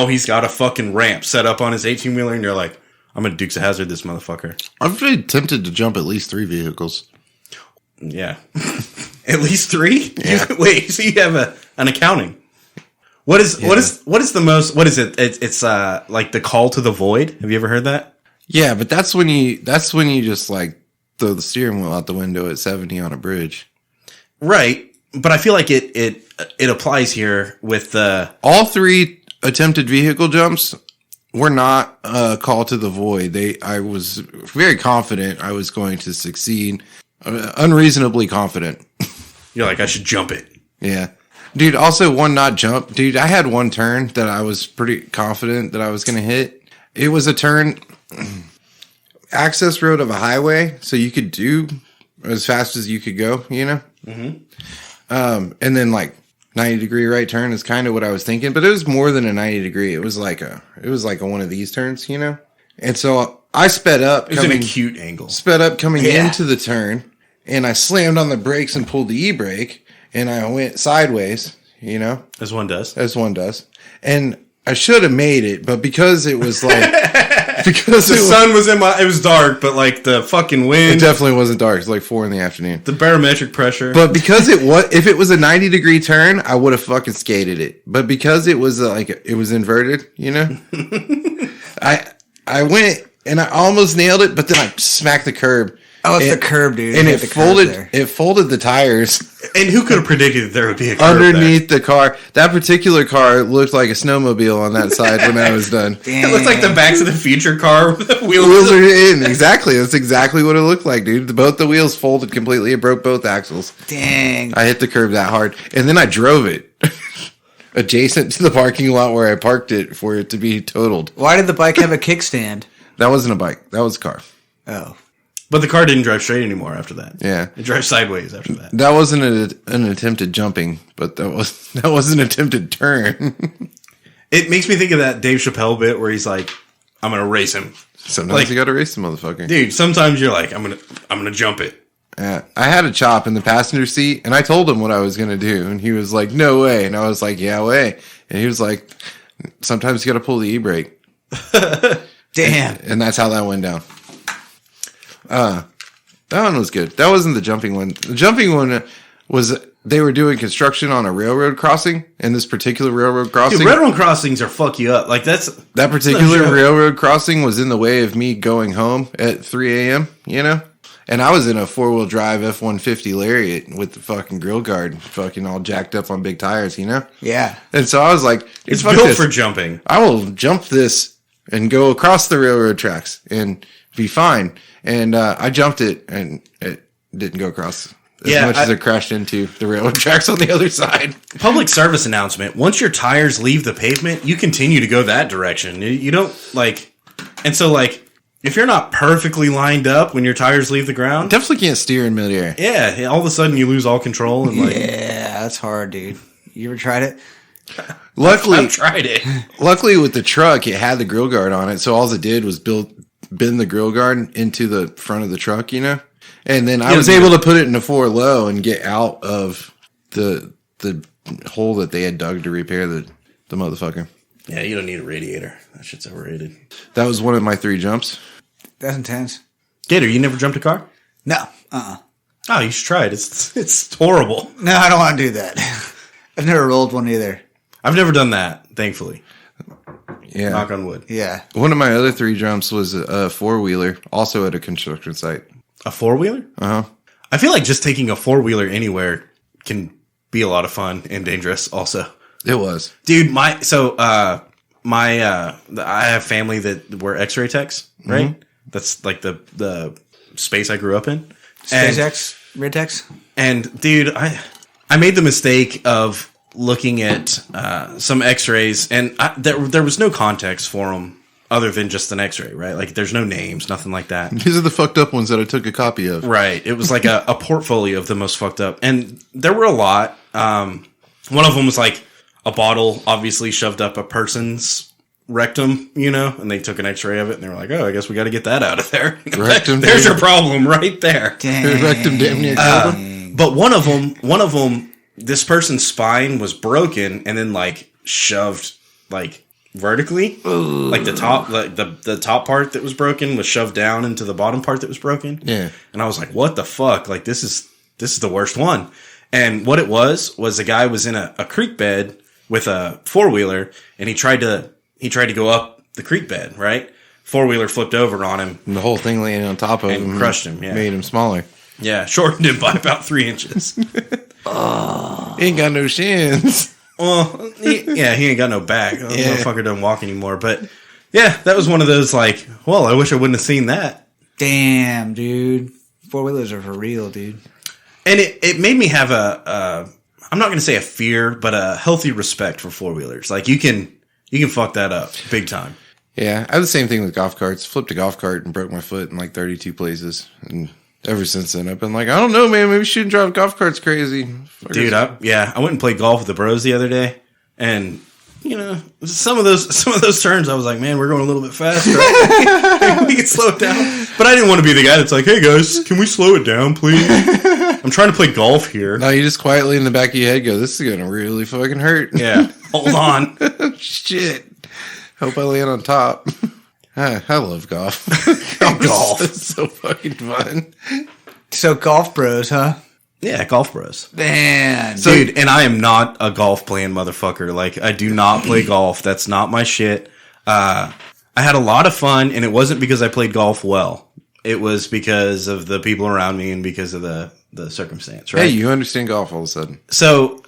he's got a fucking ramp set up on his 18-wheeler and you're like, I'm gonna Dukes of Hazzard this motherfucker. I've been tempted to jump at least 3 vehicles. Yeah. At least 3? Yeah. Wait, so you have an accounting. What is the most, what is it? It's like the call to the void. Have you ever heard that? Yeah, but that's when you just like throw the steering wheel out the window at 70 on a bridge. Right. But I feel like it applies here with all 3 attempted vehicle jumps were not a call to the void. I was very confident I was going to succeed. Unreasonably confident. You're like, I should jump it. Yeah. Dude, also one not jump. Dude, I had one turn that I was pretty confident that I was going to hit. It was a turn, access road of a highway, so you could do as fast as you could go, you know? Mm-hmm. And then like 90-degree right turn is kind of what I was thinking, but it was more than a 90-degree. It was like a one of these turns, you know? And so I sped up. It was an acute angle. Sped up coming into the turn, and I slammed on the brakes and pulled the e-brake. And I went sideways, you know? As one does. And I should have made it, but because it was like because the sun was in my. It was dark, but like the fucking wind. It definitely wasn't dark. It's like 4 p.m. The barometric pressure. But because if it was a 90-degree turn, I would have fucking skated it. But because it was it was inverted, you know, I went and I almost nailed it, but then I smacked the curb. Oh, it's the curb, dude. And it folded the tires. And who could have predicted that there would be a curb underneath the car? That particular car looked like a snowmobile on that side when I was done. It looked like the Back to the Future car with the wheels are in. Exactly. That's exactly what it looked like, dude. Both the wheels folded completely. It broke both axles. Dang. I hit the curb that hard. And then I drove it adjacent to the parking lot where I parked it for it to be totaled. Why did the bike have a kickstand? That wasn't a bike. That was a car. Oh. But the car didn't drive straight anymore after that. Yeah. It drove sideways after that. That wasn't an attempted jumping, but that was an attempted turn. It makes me think of that Dave Chappelle bit where he's like, I'm going to race him. Sometimes you got to race the motherfucker. Dude, sometimes you're like, I'm going to jump it. Yeah. I had a chop in the passenger seat, and I told him what I was going to do, and he was like, no way. And I was like, yeah, way. And he was like, sometimes you got to pull the e-brake. Damn. And that's how that went down. That one was good. That wasn't the jumping one. The jumping one was they were doing construction on a railroad crossing, and this particular railroad crossing. Dude, railroad crossings are fuck you up. Like that particular railroad crossing was in the way of me going home at 3 a.m., you know? And I was in a 4-wheel drive F-150 Lariat with the fucking grill guard fucking all jacked up on big tires, you know? Yeah. And so I was like, it's built for jumping. I will jump this and go across the railroad tracks and be fine. And I jumped it, and it didn't go across as much as it crashed into the railroad tracks on the other side. Public service announcement. Once your tires leave the pavement, you continue to go that direction. You don't, like... And so, like, if you're not perfectly lined up when your tires leave the ground... Definitely can't steer in midair. Yeah, all of a sudden you lose all control. And yeah, that's hard, dude. You ever tried it? Luckily... I've tried it. Luckily, with the truck, it had the grill guard on it, so all it did was bend the grill guard into the front of the truck, you know? And then I was able to put it in a 4 low and get out of the hole that they had dug to repair the motherfucker. Yeah, you don't need a radiator. That shit's overrated. That was one of my 3 jumps. That's intense. Gator, you never jumped a car? No. Oh, you should try it. It's horrible. No, I don't want to do that. I've never rolled one either. I've never done that, thankfully. Yeah. Knock on wood. Yeah. One of my other 3 jumps was a 4-wheeler, also at a construction site. A 4-wheeler? Uh-huh. I feel like just taking a 4-wheeler anywhere can be a lot of fun and dangerous also. It was. Dude, I have family that were x-ray techs, right? Mm-hmm. That's like the space I grew up in. SpaceX, Ridtex. And dude, I made the mistake of looking at some x-rays, and there was no context for them other than just an x-ray, right? Like there's no names, nothing like that. These are the fucked up ones that I took a copy of. Right. It was like a portfolio of the most fucked up. And there were a lot. One of them was like a bottle obviously shoved up a person's rectum, you know, and they took an x-ray of it and they were like, oh, I guess we got to get that out of there. Rectum. There's your problem right there. Rectum damn near killed him. But one of them, this person's spine was broken and then like shoved like vertically. Ooh. Like the top, the top part that was broken was shoved down into the bottom part that was broken. Yeah. And I was like, what the fuck? Like this is the worst one. And what it was the guy was in a creek bed with a 4-wheeler and he tried to go up the creek bed, right? 4-wheeler flipped over on him. And the whole thing landed on top of him. And crushed him, yeah. Made him smaller. Yeah, shortened him by about 3 inches. Oh. He ain't got no shins. Well, he ain't got no back. The motherfucker doesn't walk anymore. But yeah, that was one of those like, well, I wish I wouldn't have seen that. Damn, dude. 4-wheelers are for real, dude. And it made me have I'm not going to say a fear, but a healthy respect for 4-wheelers. Like you can fuck that up big time. Yeah, I have the same thing with golf carts. Flipped a golf cart and broke my foot in like 32 places. And ever since then, I've been like, I don't know, man. Maybe you shouldn't drive golf carts crazy. Dude, I went and played golf with the bros the other day. And, you know, some of those turns, I was like, man, we're going a little bit faster. We can slow it down. But I didn't want to be the guy that's like, hey, guys, can we slow it down, please? I'm trying to play golf here. No, you just quietly in the back of your head go, this is going to really fucking hurt. Yeah. Hold on. Shit. Hope I land on top. I love golf. Golf. It's so fucking fun. So golf bros, huh? Yeah, golf bros. Man. Dude, and I am not a golf playing motherfucker. Like, I do not play golf. That's not my shit. I had a lot of fun, and it wasn't because I played golf well. It was because of the people around me and because of the circumstance, right? Hey, you understand golf all of a sudden. So,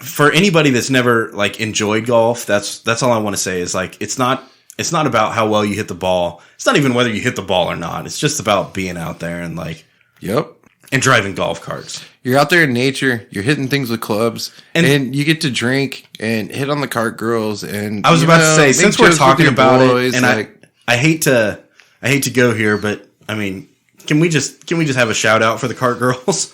for anybody that's never, like, enjoyed golf, that's all I want to say is, like, it's not about how well you hit the ball. It's not even whether you hit the ball or not. It's just about being out there and, like... Yep. And driving golf carts. You're out there in nature. You're hitting things with clubs, and you get to drink and hit on the cart girls. And I was about to say, since we're talking about boys, it, and like, I hate to go here, but I mean, can we just have a shout out for the cart girls?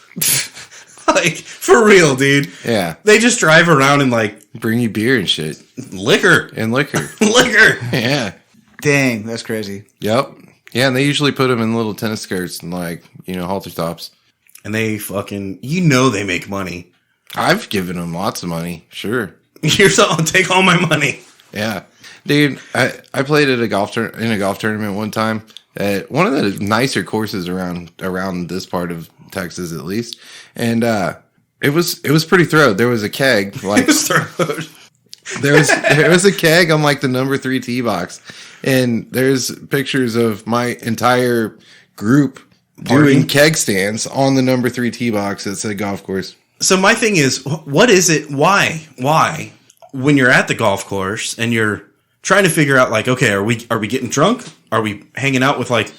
Like, for real, dude. Yeah, they just drive around and like bring you beer and shit, liquor. Liquor. Yeah. Dang, that's crazy. Yep. Yeah, and they usually put them in little tennis skirts and like halter tops. And they fucking, they make money. I've given them lots of money. Sure. Here's all, take all my money. Yeah. Dude, I played at a golf tournament one time at one of the nicer courses around this part of Texas, at least. And it was pretty throwed. There was a keg. Like, it was throwed. There was a keg on like the number 3 tee box. And there's pictures of my entire group doing keg stands on the number 3 tee box that said golf course. So my thing is, what is it? Why? When you're at the golf course and you're trying to figure out, like, okay, are we getting drunk? Are we hanging out with like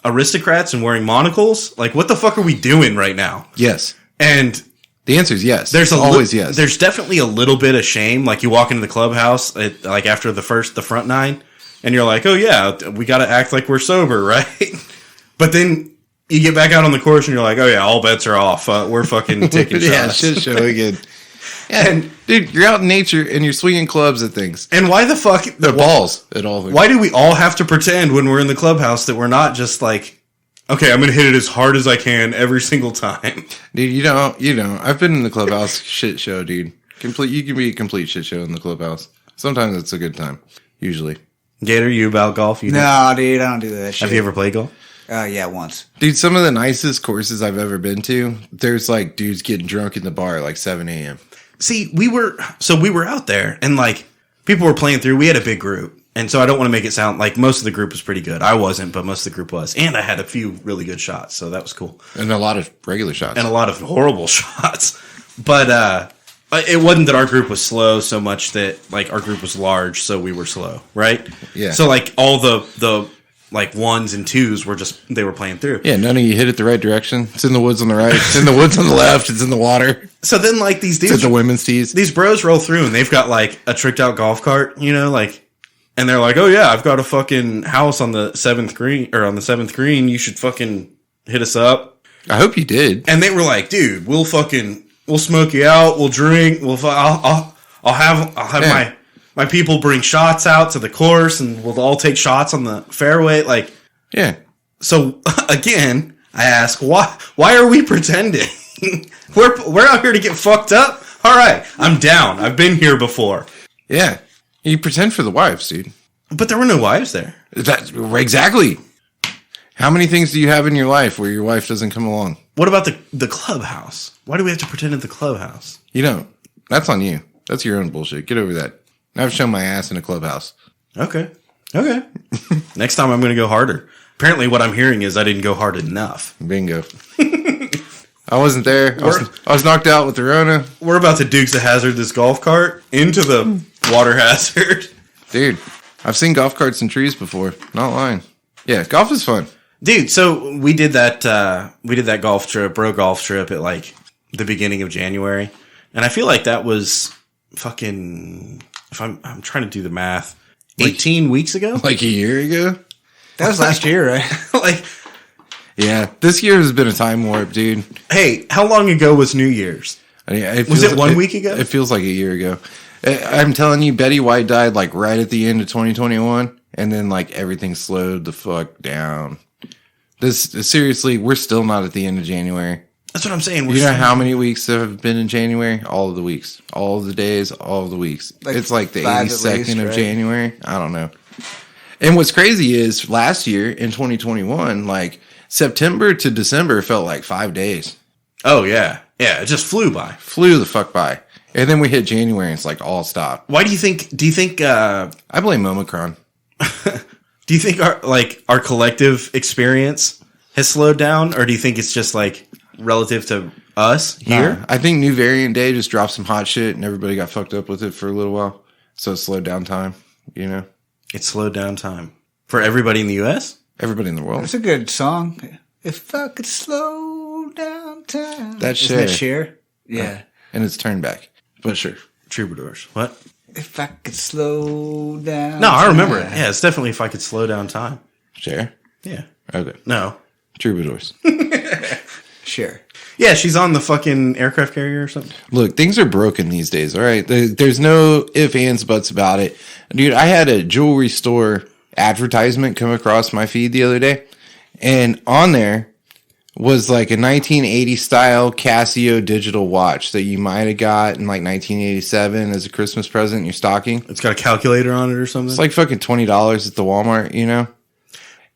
aristocrats and wearing monocles? Like, what the fuck are we doing right now? Yes. And the answer is yes. There's always yes. There's definitely a little bit of shame. Like, you walk into the clubhouse like after the front 9, and you're like, oh yeah, we got to act like we're sober, right? But then you get back out on the course and you're like, oh yeah, all bets are off. We're fucking taking shots. Yeah, shit show again. Yeah, and dude, you're out in nature and you're swinging clubs at things. And why the fuck the balls at all? Why do we all have to pretend when we're in the clubhouse that we're not just like, okay, I'm gonna hit it as hard as I can every single time? Dude, you know, I've been in the clubhouse shit show, dude. You can be a complete shit show in the clubhouse. Sometimes it's a good time. Usually. Gator, you about golf? No, dude, I don't do that shit. Have you ever played golf? Yeah, once. Dude, some of the nicest courses I've ever been to, there's like dudes getting drunk in the bar at like 7 a.m. See, we were out there and like people were playing through. We had a big group. And so I don't want to make it sound like most of the group was pretty good. I wasn't, but most of the group was. And I had a few really good shots. So that was cool. And a lot of regular shots. And a lot of horrible shots. But it wasn't that our group was slow so much that like our group was large. So we were slow. Right. Yeah. So like all the like 1s and 2s they were playing through. Yeah, none of you hit it the right direction. It's in the woods on the right. It's in the woods on the left. It's in the water. So then, like, these dudes, it's at the women's tees. These bros roll through and they've got like a tricked out golf cart, like, and they're like, oh yeah, I've got a fucking house on the 7th green. You should fucking hit us up. I hope you did. And they were like, dude, we'll smoke you out. We'll drink. I'll have my people bring shots out to the course and we'll all take shots on the fairway. Like, yeah. So again, I ask, why are we pretending? We're out here to get fucked up. All right. I'm down. I've been here before. Yeah. You pretend for the wives, dude. But there were no wives there. Exactly. How many things do you have in your life where your wife doesn't come along? What about the clubhouse? Why do we have to pretend at the clubhouse? That's on you. That's your own bullshit. Get over that. I've shown my ass in a clubhouse. Okay. Next time I'm going to go harder. Apparently what I'm hearing is I didn't go hard enough. Bingo. I wasn't there. I was knocked out with the Rona. We're about to Dukes of Hazzard this golf cart into the water hazard. Dude, I've seen golf carts in trees before. Not lying. Yeah, golf is fun. Dude, so we did that golf trip at like the beginning of January. And I feel like that was fucking, if I'm trying to do the math, 18 weeks ago? Like a year ago? That was last year, right? Yeah, this year has been a time warp, dude. Hey, how long ago was New Year's? Was it 1 week ago? It feels like a year ago. I'm telling you, Betty White died like right at the end of 2021, and then like everything slowed the fuck down. Seriously, we're still not at the end of January. That's what I'm saying. You know how many weeks have been in January? All of the weeks. All of the days, all of the weeks. Like it's like the 82nd of January. I don't know. And what's crazy is last year in 2021, like September to December felt like 5 days. Oh, yeah. Yeah, it just flew by. Flew the fuck by. And then we hit January and it's like all stopped. Why do you think, I blame Omicron. do you think our collective experience has slowed down? Or do you think it's just like relative to us here? Nah, I think new variant day just dropped some hot shit and everybody got fucked up with it for a little while. So it slowed down time, you know? It slowed down time. For everybody in the U.S.? Everybody in the world. It's a good song. If I could slow down time. That's Isn't that Cher? Yeah. And it's turned back. But sure. Troubadours. What? If I could slow down No, I remember it. Yeah, it's definitely If I Could Slow Down Time. Cher? Yeah. Okay. No. Troubadours. Cher. Yeah, she's on the fucking aircraft carrier or something. Look, things are broken these days, all right? There's no ifs, ands, buts about it. Dude, I had a jewelry store advertisement come across my feed the other day, and on there was like a 1980 style Casio digital watch that you might have got in like 1987 as a Christmas present in your stocking. It's got a calculator on it or something. It's like fucking $20 at the Walmart, you know?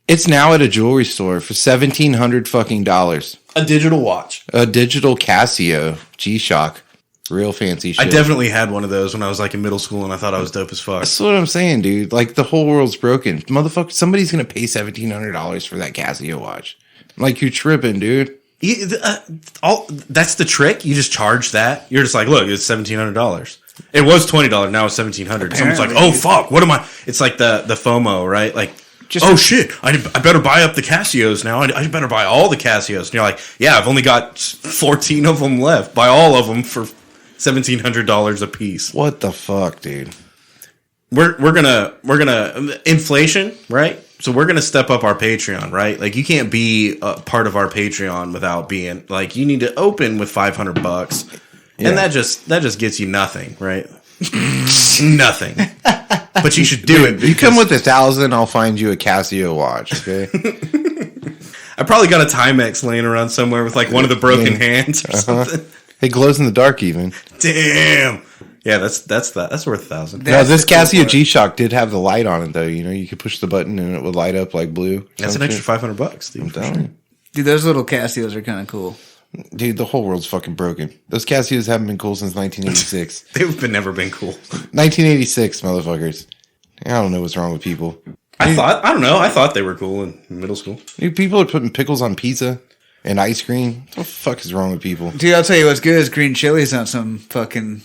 It's now at a jewelry store for $1,700 fucking dollars. A digital watch. A digital Casio G-Shock. Real fancy shit. I definitely had one of those when I was like in middle school and I thought I was dope as fuck. That's what I'm saying, dude. Like, the whole world's broken. Motherfucker, somebody's going to pay $1,700 for that Casio watch. Like, you're tripping, dude. That's the trick. You just charge that. You're just like, look, it's $1,700. It was $20. Now it's $1,700. Someone's like, oh, fuck. What am I? It's like the FOMO, right? Like, oh, shit. I better buy up the Casios now. I better buy all the Casios. And you're like, yeah, I've only got 14 of them left. Buy all of them for $1,700 a piece. What the fuck, dude? We're gonna inflation, right? So we're gonna step up our Patreon, right? Like, you can't be a part of our Patreon without being like, you need to open with $500, and that just gets you nothing, right? Nothing. But you should do it. You come with 1,000, I'll find you a Casio watch. Okay. I probably got a Timex laying around somewhere with like one of the broken hands or something. It glows in the dark, even. Damn. Yeah, that's worth 1,000. Now, this Casio G-Shock did have the light on it, though. You know, you could push the button and it would light up like blue. That's an extra $500, dude. I'm telling you. Dude, those little Casios are kind of cool. Dude, the whole world's fucking broken. Those Casios haven't been cool since 1986. They've never been cool. 1986, motherfuckers. I don't know what's wrong with people. I thought they were cool in middle school. Dude, people are putting pickles on pizza and ice cream. What the fuck is wrong with people? Dude, I'll tell you what's good is green chilies on some fucking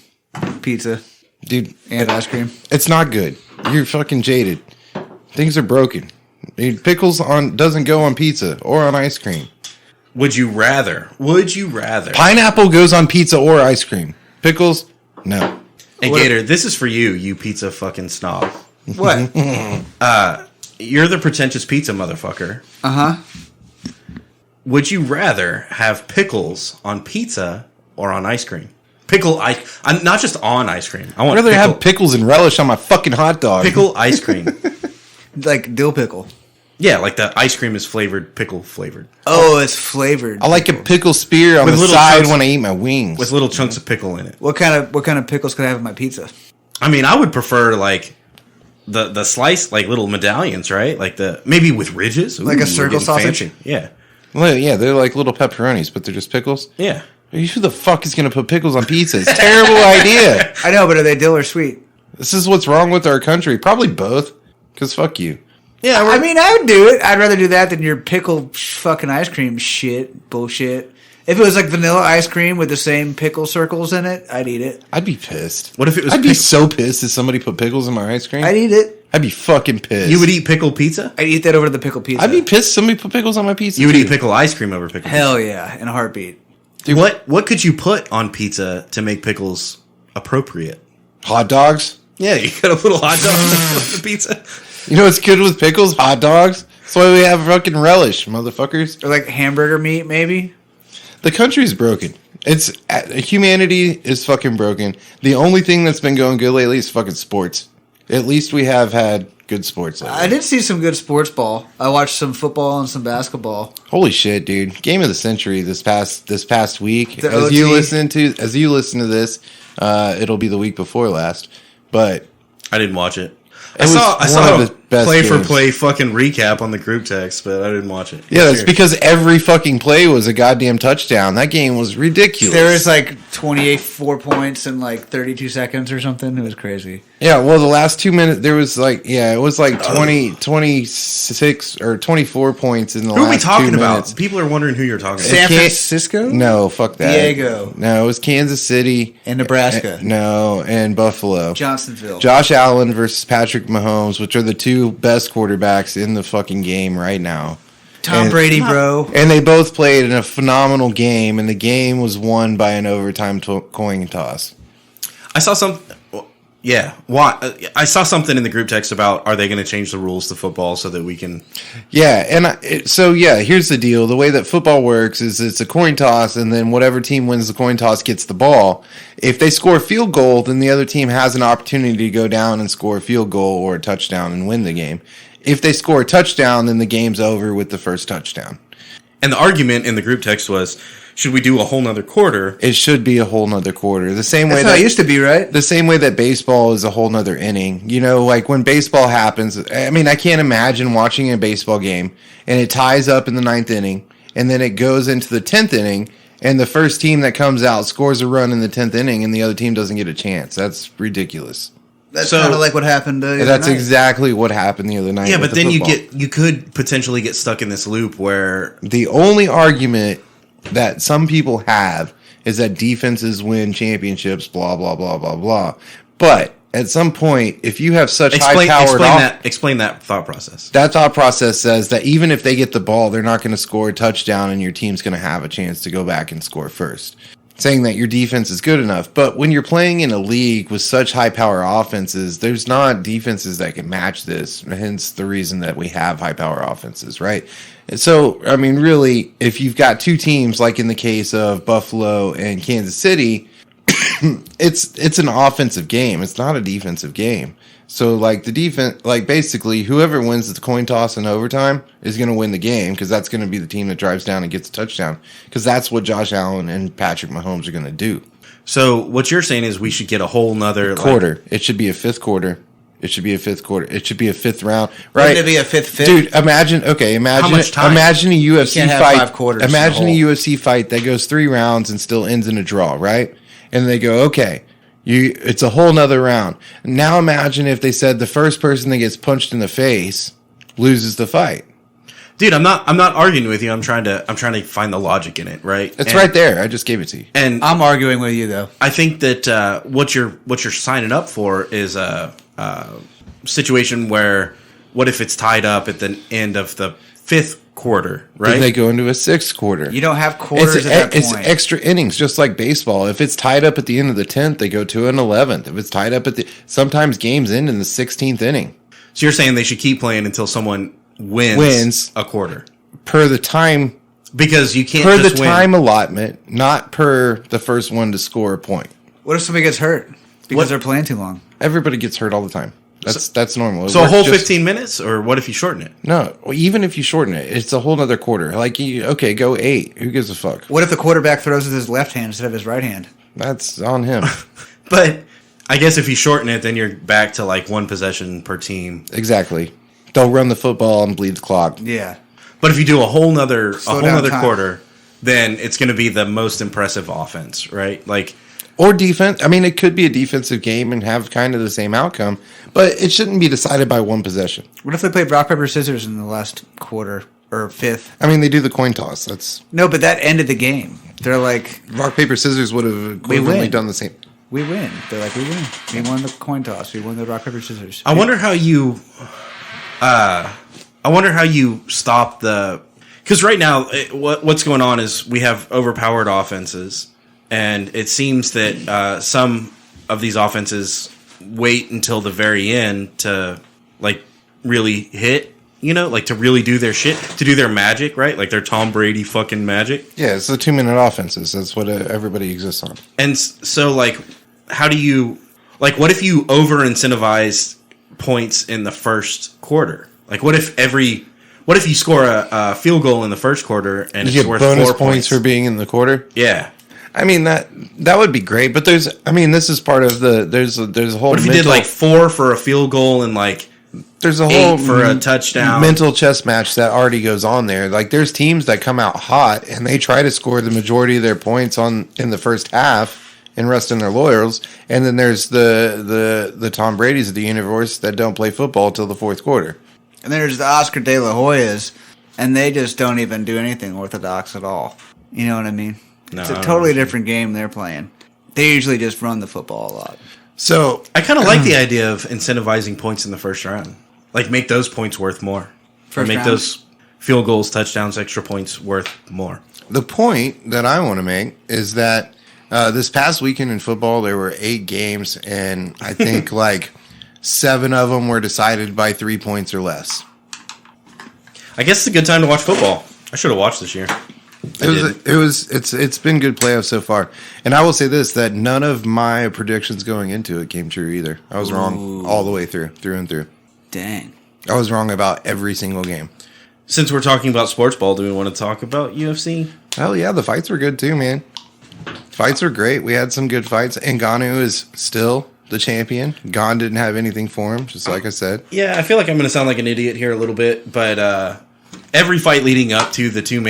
pizza. Dude. And ice cream. It's not good. You're fucking jaded. Things are broken. Dude, pickles doesn't go on pizza or on ice cream. Would you rather? Pineapple goes on pizza or ice cream. Pickles, no. Hey, Gator, this is for you, you pizza fucking snob. What? You're the pretentious pizza motherfucker. Uh-huh. Would you rather have pickles on pizza or on ice cream? I'm not just on ice cream. I want I'd rather have pickles and relish on my fucking hot dog. Pickle ice cream. Like dill pickle. Yeah, like the ice cream is pickle flavored. Oh, it's flavored. I like a pickle spear on the side when I eat my wings. With little chunks of pickle in it. What kind of pickles could I have in my pizza? I mean, I would prefer like the sliced like little medallions, right? Like maybe with ridges. Like a circle sausage? Fancy. Yeah. Well, yeah, they're like little pepperonis, but they're just pickles. Yeah. Who the fuck is going to put pickles on pizza? It's a terrible idea. I know, but are they dill or sweet? This is what's wrong with our country. Probably both. Because fuck you. Yeah, I mean, I would do it. I'd rather do that than your pickle fucking ice cream bullshit. If it was like vanilla ice cream with the same pickle circles in it, I'd eat it. I'd be pissed. What if it was? I'd be so pissed if somebody put pickles in my ice cream. I'd eat it. I'd be fucking pissed. You would eat pickle pizza? I'd eat that over the pickle pizza. I'd be pissed if somebody put pickles on my pizza. You would eat pickle ice cream over pickle Hell yeah, in a heartbeat. Dude, what could you put on pizza to make pickles appropriate? Hot dogs? Yeah, you got a little hot dog on the pizza. You know what's good with pickles? Hot dogs. That's why we have fucking relish, motherfuckers. Or like hamburger meat, maybe? The country's broken. Humanity is fucking broken. The only thing that's been going good lately is fucking sports. At least we have had good sports lately. I did see some good sports ball. I watched some football and some basketball. Holy shit, dude! Game of the century this past week. The As OT. you listen to this, it'll be the week before last. But I didn't watch it. I saw one of the best play-for-play fucking recap on the group text, but I didn't watch it. Yeah, that's because every fucking play was a goddamn touchdown. That game was ridiculous. There was like 4 points in like 32 seconds or something. It was crazy. Yeah, well, the last 2 minutes, there was like, it was like 26 or 24 points in the last 2 minutes. Who are we talking about? People are wondering who you're talking about. San Francisco? No, fuck that. Diego. No, it was Kansas City. And Nebraska. No, and Buffalo. Johnsonville. Josh Allen versus Patrick Mahomes, which are the two best quarterbacks in the fucking game right now. Tom Brady, bro. And they both played in a phenomenal game, and the game was won by an overtime coin toss. I saw some... Yeah, I saw something in the group text about are they going to change the rules to football so that we can... Yeah, and here's the deal. The way that football works is it's a coin toss, and then whatever team wins the coin toss gets the ball. If they score a field goal, then the other team has an opportunity to go down and score a field goal or a touchdown and win the game. If they score a touchdown, then the game's over with the first touchdown. And the argument in the group text was, should we do a whole nother quarter? It should be a whole nother quarter. The same way That's how it used to be, right? The same way that baseball is a whole nother inning. You know, like when baseball happens, I mean, I can't imagine watching a baseball game and it ties up in the 9th inning and then it goes into the 10th inning and the first team that comes out scores a run in the 10th inning and the other team doesn't get a chance. That's ridiculous. That's kind of like what happened the other That's night. Exactly what happened the other night. Yeah, but then football. you could potentially get stuck in this loop where... The only argument that some people have is that defenses win championships, blah, blah, blah, blah, blah. But at some point, if you have such high-powered... Explain that thought process. That thought process says that even if they get the ball, they're not going to score a touchdown and your team's going to have a chance to go back and score first. Saying that your defense is good enough. But when you're playing in a league with such high-power offenses, there's not defenses that can match this. Hence the reason that we have high-power offenses, right? And so, I mean, really, if you've got two teams, like in the case of Buffalo and Kansas City, it's an offensive game. It's not a defensive game. So, like, the defense, like, basically, whoever wins the coin toss in overtime is going to win the game because that's going to be the team that drives down and gets a touchdown because that's what Josh Allen and Patrick Mahomes are going to do. So, what you're saying is we should get a whole nother... quarter. It should be a fifth quarter. It should be a fifth quarter. It should be a fifth round. Right? Wouldn't it be a fifth? Dude, imagine How much time? Imagine a UFC fight. 5 quarters Imagine a UFC fight that goes 3 rounds and still ends in a draw, right? And they go, okay, it's a whole nother round. Now imagine if they said the first person that gets punched in the face loses the fight. Dude, I'm not arguing with you. I'm trying to find the logic in it, right? It's right there. I just gave it to you. And I'm arguing with you though. I think that what you're signing up for is a situation where what if it's tied up at the end of the 5th quarter, right? Then they go into a 6th quarter. You don't have quarters at that point. It's extra innings, just like baseball. If it's tied up at the end of the 10th, they go to an 11th. If it's tied up sometimes games end in the 16th inning. So you're saying they should keep playing until someone wins a quarter per the time, because you can't per just the win. time allotment, not per the first one to score a point. What if somebody gets hurt because they're playing too long? Everybody gets hurt all the time. That's normal. So a whole 15 minutes, or what if you shorten it? No, even if you shorten it, it's a whole other quarter. Like, go 8. Who gives a fuck? What if the quarterback throws with his left hand instead of his right hand? That's on him. But I guess if you shorten it, then you're back to like 1 possession per team. Exactly. They'll run the football and bleed the clock. Yeah. But if you do a whole nother time. quarter, then it's going to be the most impressive offense, right? Like, or defense. I mean, it could be a defensive game and have kind of the same outcome, but it shouldn't be decided by 1 possession. What if they played rock, paper, scissors in the last quarter or 5th? I mean, they do the coin toss. No, but that ended the game. They're like, rock, paper, scissors would have equivalently done the same. We win. They're like, we win. We won the coin toss. We won the rock, paper, scissors. I wonder how you stop the... Because right now, what's going on is we have overpowered offenses, and it seems that some of these offenses wait until the very end to, like, really hit, like to really do their shit, to do their magic, right? Like their Tom Brady fucking magic. Yeah, it's the 2-minute offenses. That's what everybody exists on. And so, like, how do you... Like, what if you over-incentivize points in the first quarter? Like, what if you score a field goal in the first quarter and you it's get worth bonus 4 points for being in the quarter? Yeah. I mean, that would be great, but this is part of there's a whole... What if you did like 4 for a field goal and like there's a whole 8 for a touchdown. mental chess match that already goes on there. Like there's teams that come out hot and they try to score the majority of their points in the first half and rest in their laurels. And then there's the Tom Brady's of the universe that don't play football till the fourth quarter. And then there's the Oscar De La Hoyas, and they just don't even do anything orthodox at all. You know what I mean? No, it's a totally different game they're playing. They usually just run the football a lot. So I kind of like the idea of incentivizing points in the first round. Like, make those points worth more. Or make those field goals, touchdowns, extra points worth more. the point that I want to make is that this past weekend in football, there were 8 games, and I think like 7 of them were decided by 3 points or less. I guess it's a good time to watch football. I should have watched this year. It's been good playoffs so far. And I will say this, that none of my predictions going into it came true either. I was wrong all the way through and through. Dang. I was wrong about every single game. Since we're talking about Sportsball, do we want to talk about UFC? Hell yeah, the fights were good too, man. Fights were great. We had some good fights. Ngannou is still the champion. Gon didn't have anything for him, just like I said. Yeah, I feel like I'm going to sound like an idiot here a little bit, but every fight leading up to the two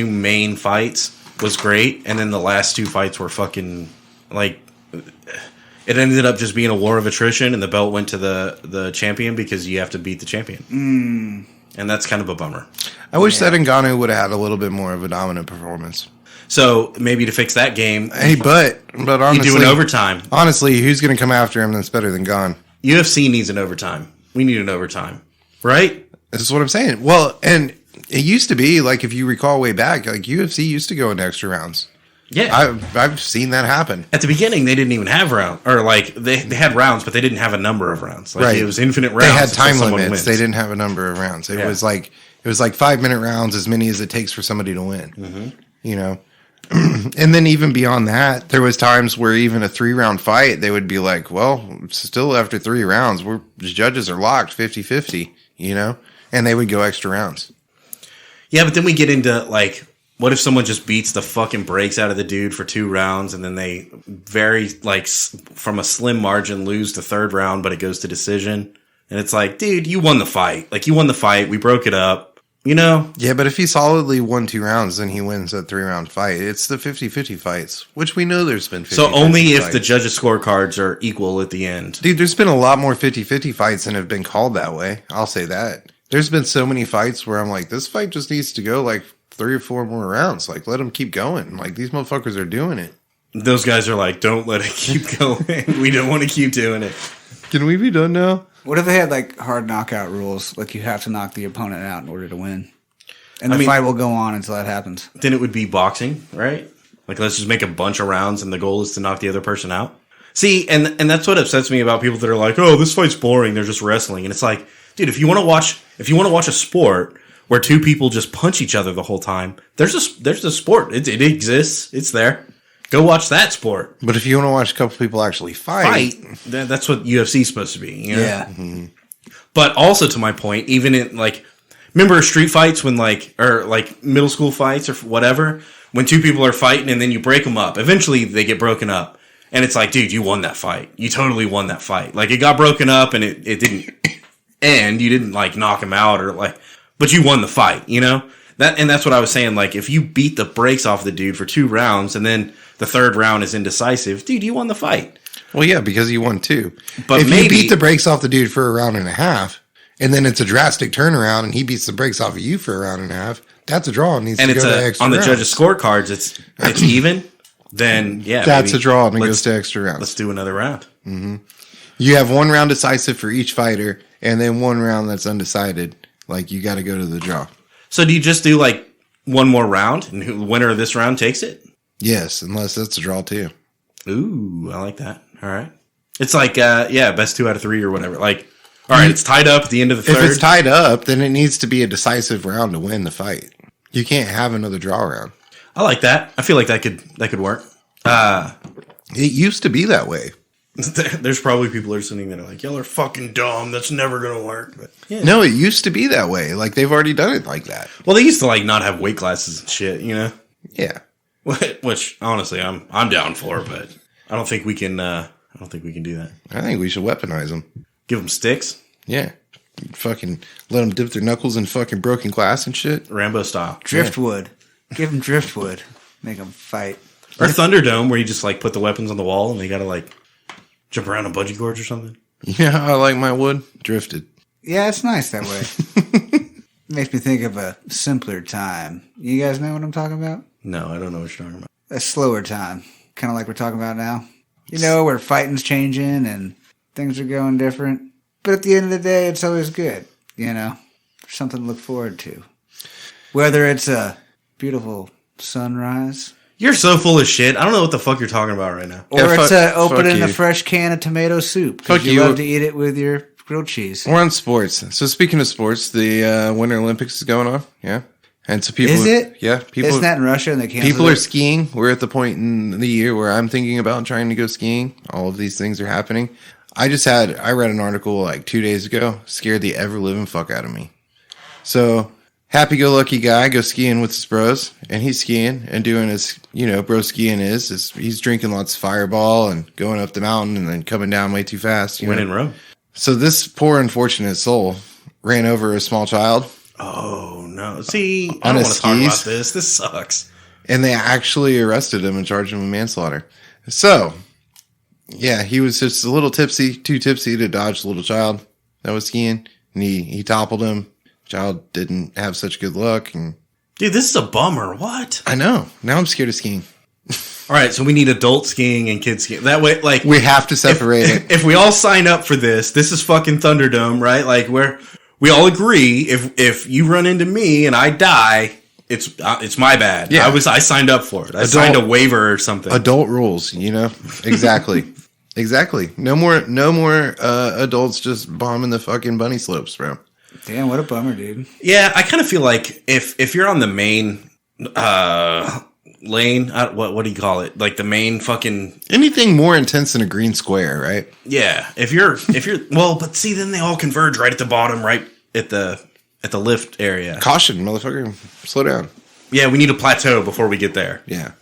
main fights was great, and then the last 2 fights were fucking like it ended up just being a war of attrition, and the belt went to the champion because you have to beat the champion. And that's kind of a bummer. I wish that Ngannou would have had a little bit more of a dominant performance. So maybe to fix that game, Hey, but honestly, you do an overtime. Honestly, who's going to come after him that's better than Gon? UFC needs an overtime. We need an overtime, right? This is what I'm saying. Well, and it used to be, like, if you recall way back, like, UFC used to go into extra rounds. Yeah. I've seen that happen. At the beginning, they didn't even have rounds. Or, like, they had rounds, but they didn't have a number of rounds. Like, it was infinite rounds. They had time until someone limits. wins. They didn't have a number of rounds. It was like 5-minute rounds, as many as it takes for somebody to win. Mm-hmm. You know? And then even beyond that, there was times where even a 3-round fight, they would be like, well, still after 3 rounds, the judges are locked 50-50, you know? And they would go extra rounds. Yeah, but then we get into, like, what if someone just beats the fucking brakes out of the dude for 2 rounds, and then they from a slim margin lose the 3rd round, but it goes to decision? And it's like, dude, you won the fight. Like, you won the fight. We broke it up. You know? Yeah, but if he solidly won 2 rounds, then he wins that 3-round fight. It's the 50-50 fights, which we know there's been 50-50 So only if fights. the judges' scorecards are equal at the end. Dude, there's been a lot more 50-50 fights than have been called that way. I'll say that. There's been so many fights where I'm like, this fight just needs to go like 3 or 4 more rounds. Like, let them keep going. Like, these motherfuckers are doing it. Those guys are like, don't let it keep going. We don't want to keep doing it. Can we be done now? What if they had like hard knockout rules? Like you have to knock the opponent out in order to win. And the fight will go on until that happens. Then it would be boxing, right? Like, let's just make a bunch of rounds and the goal is to knock the other person out. See, and that's what upsets me about people that are like, oh, this fight's boring. They're just wrestling. And it's like, dude, if you want to watch a sport where 2 people just punch each other the whole time, there's a sport. It exists. It's there. Go watch that sport. But if you want to watch a couple people actually fight, that's what UFC is supposed to be. You know? Yeah. Mm-hmm. But also, to my point, even in like, remember street fights when or middle school fights or whatever, when 2 people are fighting and then you break them up. Eventually, they get broken up, and it's like, dude, you won that fight. You totally won that fight. Like, it got broken up and it didn't end. You didn't like knock him out but you won the fight. You know that's what I was saying. Like, if you beat the brakes off the dude for 2 rounds and then the 3rd round is indecisive, dude, you won the fight. well, yeah, because you won 2. But if maybe you beat the brakes off the dude for a round and a half, and then it's a drastic turnaround, and he beats the brakes off of you for a round and a half, that's a draw. And needs and to it's go to extra on the rounds. judges' scorecards. It's even. Then yeah, That's maybe a draw, and it goes to extra rounds. Let's do another round. You have 1 round decisive for each fighter, and then 1 round that's undecided. Like, you got to go to the draw. So do you just do like 1 more round, and the winner of this round takes it? Yes, unless that's a draw too. Ooh, I like that. All right. It's like, best 2 out of 3 or whatever. Like, all right, it's tied up at the end of the 3rd. If it's tied up, then it needs to be a decisive round to win the fight. You can't have another draw round. I like that. I feel like that could work. It used to be that way. There's probably people listening that are like, y'all are fucking dumb. That's never going to work. But, yeah. No, it used to be that way. Like, they've already done it like that. Well, they used to like not have weight classes and shit, you know? Yeah. Which honestly, I'm down for, but I don't think we can do that. I think we should weaponize them. Give them sticks. Yeah. fucking let them dip their knuckles in fucking broken glass and shit. Rambo style. Driftwood. Give them driftwood. Make them fight. Or Thunderdome, where you just like put the weapons on the wall and they gotta like jump around on bungee cords or something. Yeah, I like my wood drifted. Yeah, it's nice that way. Makes me think of a simpler time. You guys know what I'm talking about? No, I don't know what you're talking about. A slower time. Kind of like we're talking about now. You know, where fighting's changing and things are going different. But at the end of the day, it's always good. You know, something to look forward to. Whether it's a beautiful sunrise. You're so full of shit. I don't know what the fuck you're talking about right now. Or it's opening a fresh can of tomato soup. Because you love to eat it with your grilled cheese. We're on sports. So speaking of sports, the Winter Olympics is going on. Yeah. And so people... Is it? Yeah. Isn't that in Russia and they canceled People are it? skiing. We're at the point in the year where I'm thinking about trying to go skiing. All of these things are happening. I read an article like 2 days ago. Scared the ever-living fuck out of me. So... happy-go-lucky guy goes skiing with his bros, and he's skiing and doing his, bro skiing is he's drinking lots of Fireball and going up the mountain and then coming down way too fast. When in Rome. So this poor unfortunate soul ran over a small child. Oh, no. See, I on don't want his to talk about skis. this. This sucks. And they actually arrested him and charged him with manslaughter. So, yeah, he was just a little tipsy, too tipsy to dodge the little child that was skiing. And he toppled him. Child didn't have such good luck. And Dude, this is a bummer. What? I know. Now I'm scared of skiing. All right, so we need adult skiing and kids skiing. That way, like... We have to separate it. If we all sign up for this is fucking Thunderdome, right? Like, we all agree, if you run into me and I die, it's my bad. Yeah. I signed up for it. I signed a waiver or something. Adult rules, Exactly. Exactly. No more adults just bombing the fucking bunny slopes, bro. Damn, what a bummer, dude. Yeah, I kind of feel like if you're on the main lane, what do you call it? Like the main fucking anything more intense than a green square, right? Yeah, if you're well, but see, then they all converge right at the bottom, right at the lift area. Caution, motherfucker, slow down. Yeah, we need a plateau before we get there. Yeah,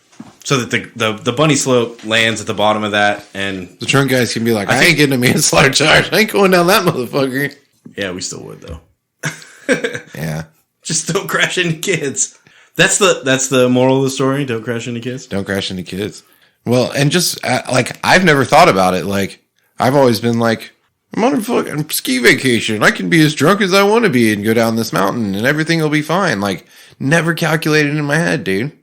so that the bunny slope lands at the bottom of that, and the drunk guys can be like, I ain't getting a manslaughter charge. I ain't going down that motherfucker. Yeah, we still would though. Yeah. Just don't crash into kids. That's the moral of the story. Don't crash into kids. Don't crash into kids. Well, and just like I've never thought about it. Like I've always been like, I'm on a fucking ski vacation. I can be as drunk as I want to be and go down this mountain and everything will be fine. Like never calculated in my head, dude.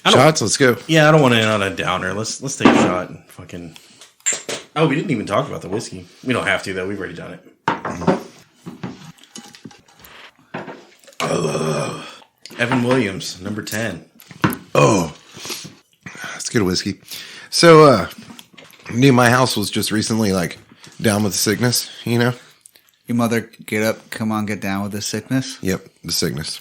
Shots, let's go. Yeah, I don't want to end on a downer. Let's take a shot and fucking. Oh, we didn't even talk about the whiskey. We don't have to though. We've already done it. Evan Williams, number 10. Oh, that's good whiskey. So, my house was just recently like down with the sickness, Your mother, get up, come on, get down with the sickness. Yep, the sickness.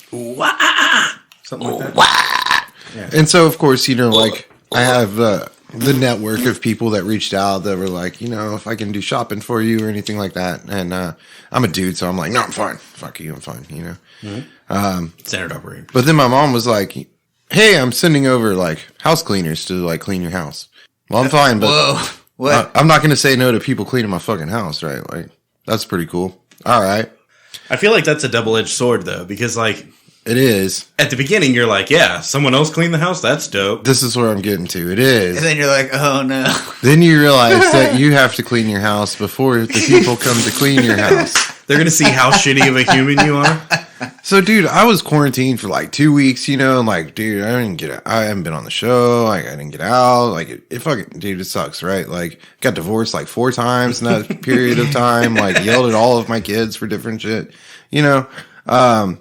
Something like that. Yeah. And so, of course, like I have the network of people that reached out that were like, if I can do shopping for you or anything like that. And I'm a dude, so I'm like, no, I'm fine. Fuck you, I'm fine, Mm-hmm. Standard operating. But then my mom was like, hey, I'm sending over like house cleaners to like clean your house. Well, I'm fine, but whoa, what? I'm not going to say no to people cleaning my fucking house, right? Like, that's pretty cool. All right. I feel like that's a double-edged sword, though, because like it is. At the beginning, you're like, yeah, someone else cleaned the house. That's dope. This is where I'm getting to. It is. And then you're like, oh no. Then you realize that you have to clean your house before the people come to clean your house. They're going to see how shitty of a human you are. So, dude, I was quarantined for like 2 weeks, and like, dude, I didn't get out. I haven't been on the show. Like, I didn't get out. Like, it fucking, dude, it sucks, right? Like, got divorced like 4 times in that period of time. Like, yelled at all of my kids for different shit, and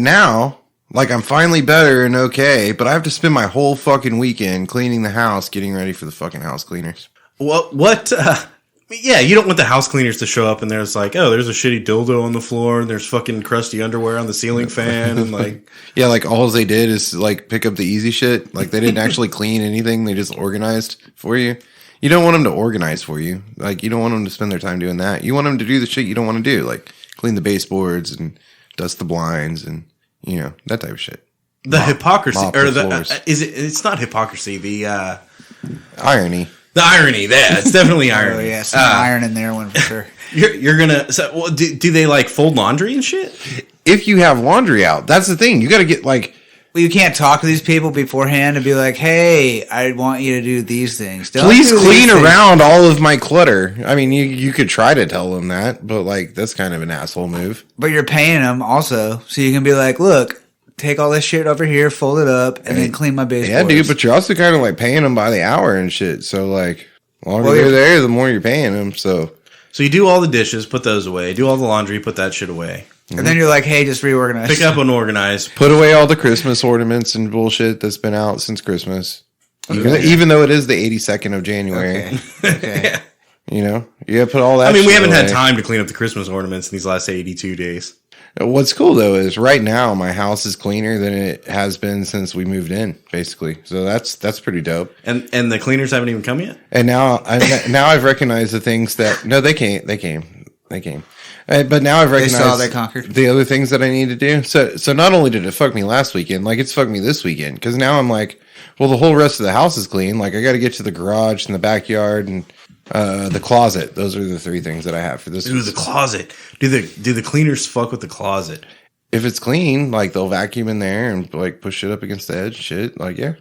now, like, I'm finally better and okay, but I have to spend my whole fucking weekend cleaning the house, getting ready for the fucking house cleaners. What, yeah, you don't want the house cleaners to show up and there's like, oh, there's a shitty dildo on the floor and there's fucking crusty underwear on the ceiling fan and like. Yeah, like all they did is like pick up the easy shit. Like they didn't actually clean anything. They just organized for you. You don't want them to organize for you. Like you don't want them to spend their time doing that. You want them to do the shit you don't want to do. Like clean the baseboards and dust the blinds and, that type of shit. The hypocrisy or floors. it's not hypocrisy. The irony. The irony there. It's definitely irony. Oh, yeah, some iron in there, one for sure. You're gonna. So, well, do they like fold laundry and shit? If you have laundry out, that's the thing. You got to get like. Well, you can't talk to these people beforehand and be like, "Hey, I want you to do these things. Please clean around all of my clutter." I mean, you could try to tell them that, but like that's kind of an asshole move. But you're paying them also, so you can be like, "Look, take all this shit over here, fold it up, and then clean my baseboards." Yeah, dude, but you're also kind of like paying them by the hour and shit. So like, the longer you're there, the more you're paying them. So you do all the dishes, put those away. Do all the laundry, put that shit away. And then you're like, hey, just reorganize. Pick up and organize. Put away all the Christmas ornaments and bullshit that's been out since Christmas. Okay. Even though it is the 82nd of January. Okay. Yeah. You know? You gotta put all that I mean, we shit haven't had away. time to clean up the Christmas ornaments in these last 82 days. What's cool, though, is right now my house is cleaner than it has been since we moved in, basically. So that's pretty dope. And the cleaners haven't even come yet? And now I've recognized the things that... No, they came. But now I've recognized They saw, they conquered. the other things that I need to do. So not only did it fuck me last weekend, like it's fucked me this weekend. Because now I'm like, well, the whole rest of the house is clean. Like I got to get to the garage and the backyard and the closet. Those are the three things that I have for this. Ooh, the closet. Do the cleaners fuck with the closet? If it's clean, like they'll vacuum in there and like push it up against the edge. Shit, like yeah.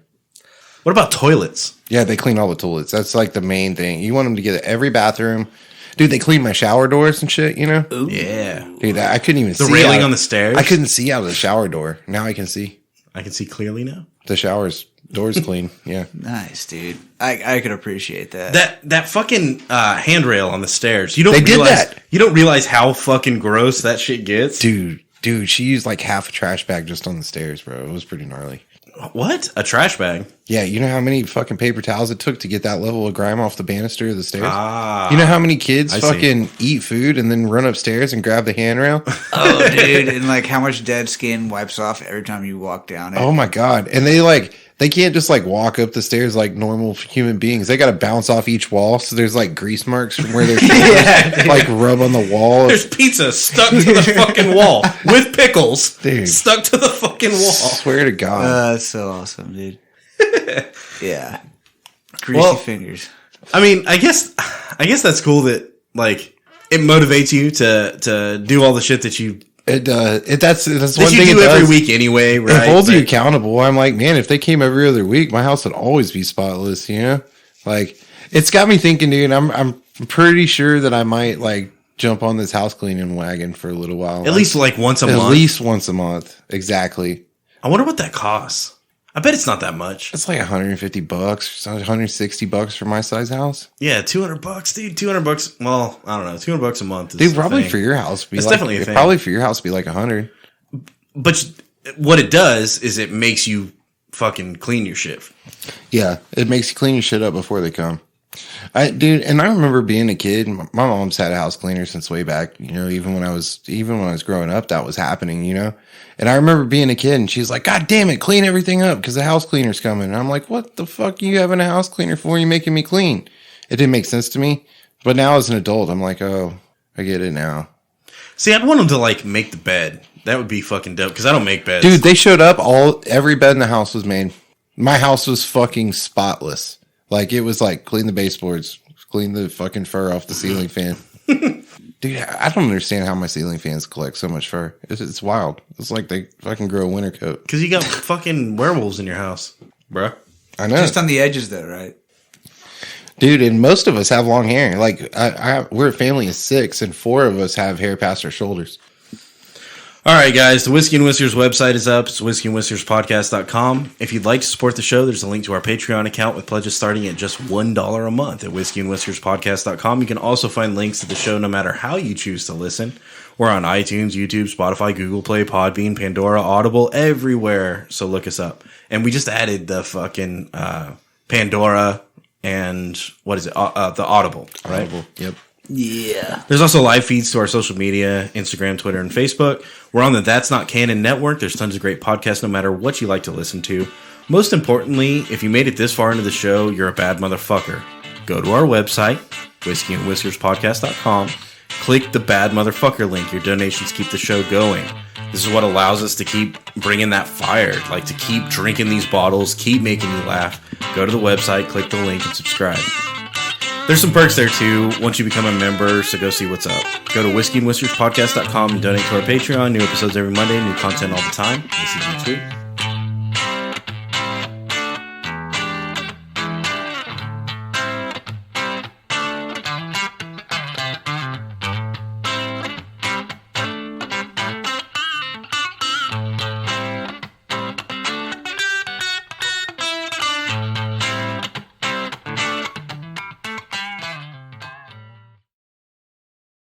What about toilets? Yeah, they clean all the toilets. That's like the main thing. You want them to get every bathroom. Dude, they clean my shower doors and shit, you know? Ooh. Yeah. Dude, I couldn't even see. The railing on the stairs? I couldn't see out of the shower door. Now I can see. I can see clearly now. The shower's door's clean. Yeah. Nice, dude. I could appreciate that. That fucking handrail on the stairs. You don't They did realize, that. You don't realize how fucking gross that shit gets? Dude, she used like half a trash bag just on the stairs, bro. It was pretty gnarly. What? A trash bag? Yeah, you know how many fucking paper towels it took to get that level of grime off the banister of the stairs? Ah. You know how many kids I fucking eat food and then run upstairs and grab the handrail? Oh, dude. And like how much dead skin wipes off every time you walk down it. Oh my God. And they can't just like walk up the stairs like normal human beings. They got to bounce off each wall. So there's like grease marks from where they're like rub on the wall. There's pizza stuck to the fucking wall with pickles Dude. stuck to the fucking wall. Swear to God. That's so awesome, dude. Yeah. Greasy fingers. I mean, I guess that's cool that like it motivates you to do all the shit that you That's one you thing do it every does. week anyway, right? It holds you But- accountable. I'm like, man, if they came every other week, my house would always be spotless, you know? Like, it's got me thinking, dude, I'm pretty sure that I might like jump on this house cleaning wagon for a little while. At least like once a At month. least once a month. Exactly. I wonder what that costs. I bet it's not that much. It's like $150, $160 for my size house. Yeah, $200, dude. $200. Well, I don't know. $200 a month. Is Dude, the probably thing. for your house be It's like definitely a thing. probably for your house be like $100. But what it does is it makes you fucking clean your shit. Yeah, it makes you clean your shit up before they come. Dude, and I remember being a kid. My mom's had a house cleaner since way back. You know, even when I was growing up, that was happening. You know, and I remember being a kid, and she's like, "God damn it, clean everything up because the house cleaner's coming." And I'm like, "What the fuck are you having a house cleaner for? You making me clean?" It didn't make sense to me. But now as an adult, I'm like, "Oh, I get it now." See, I'd want them to like make the bed. That would be fucking dope because I don't make beds. Dude, they showed up. Every bed in the house was made. My house was fucking spotless. Like, it was like, clean the baseboards, clean the fucking fur off the ceiling fan. Dude, I don't understand how my ceiling fans collect so much fur. It's wild. It's like they fucking grow a winter coat. Because you got fucking werewolves in your house, bruh. I know. Just on the edges, though, right? Dude, and most of us have long hair. Like, we're a family of 6, and 4 of us have hair past our shoulders. All right, guys. The Whiskey and Whiskers website is up. It's whiskeyandwhiskerspodcast.com. If you'd like to support the show, there's a link to our Patreon account with pledges starting at just $1 a month at whiskeyandwhiskerspodcast.com. You can also find links to the show no matter how you choose to listen. We're on iTunes, YouTube, Spotify, Google Play, Podbean, Pandora, Audible, everywhere. So look us up. And we just added the fucking Pandora and what is it? The Audible, right? Audible. Yep. Yeah. There's also live feeds to our social media, Instagram, Twitter, and Facebook. We're on the That's Not Canon network. There's tons of great podcasts no matter what you like to listen to. Most importantly, if you made it this far into the show, you're a bad motherfucker. Go to our website, whiskeyandwhiskerspodcast.com. Click the bad motherfucker link. Your donations keep the show going. This is what allows us to keep bringing that fire, like to keep drinking these bottles, keep making you laugh. Go to the website, click the link, and subscribe. There's some perks there too once you become a member, so go see what's up. Go to whiskeyandwhiskerspodcast.com and donate to our Patreon. New episodes every Monday, new content all the time. We'll see you next week.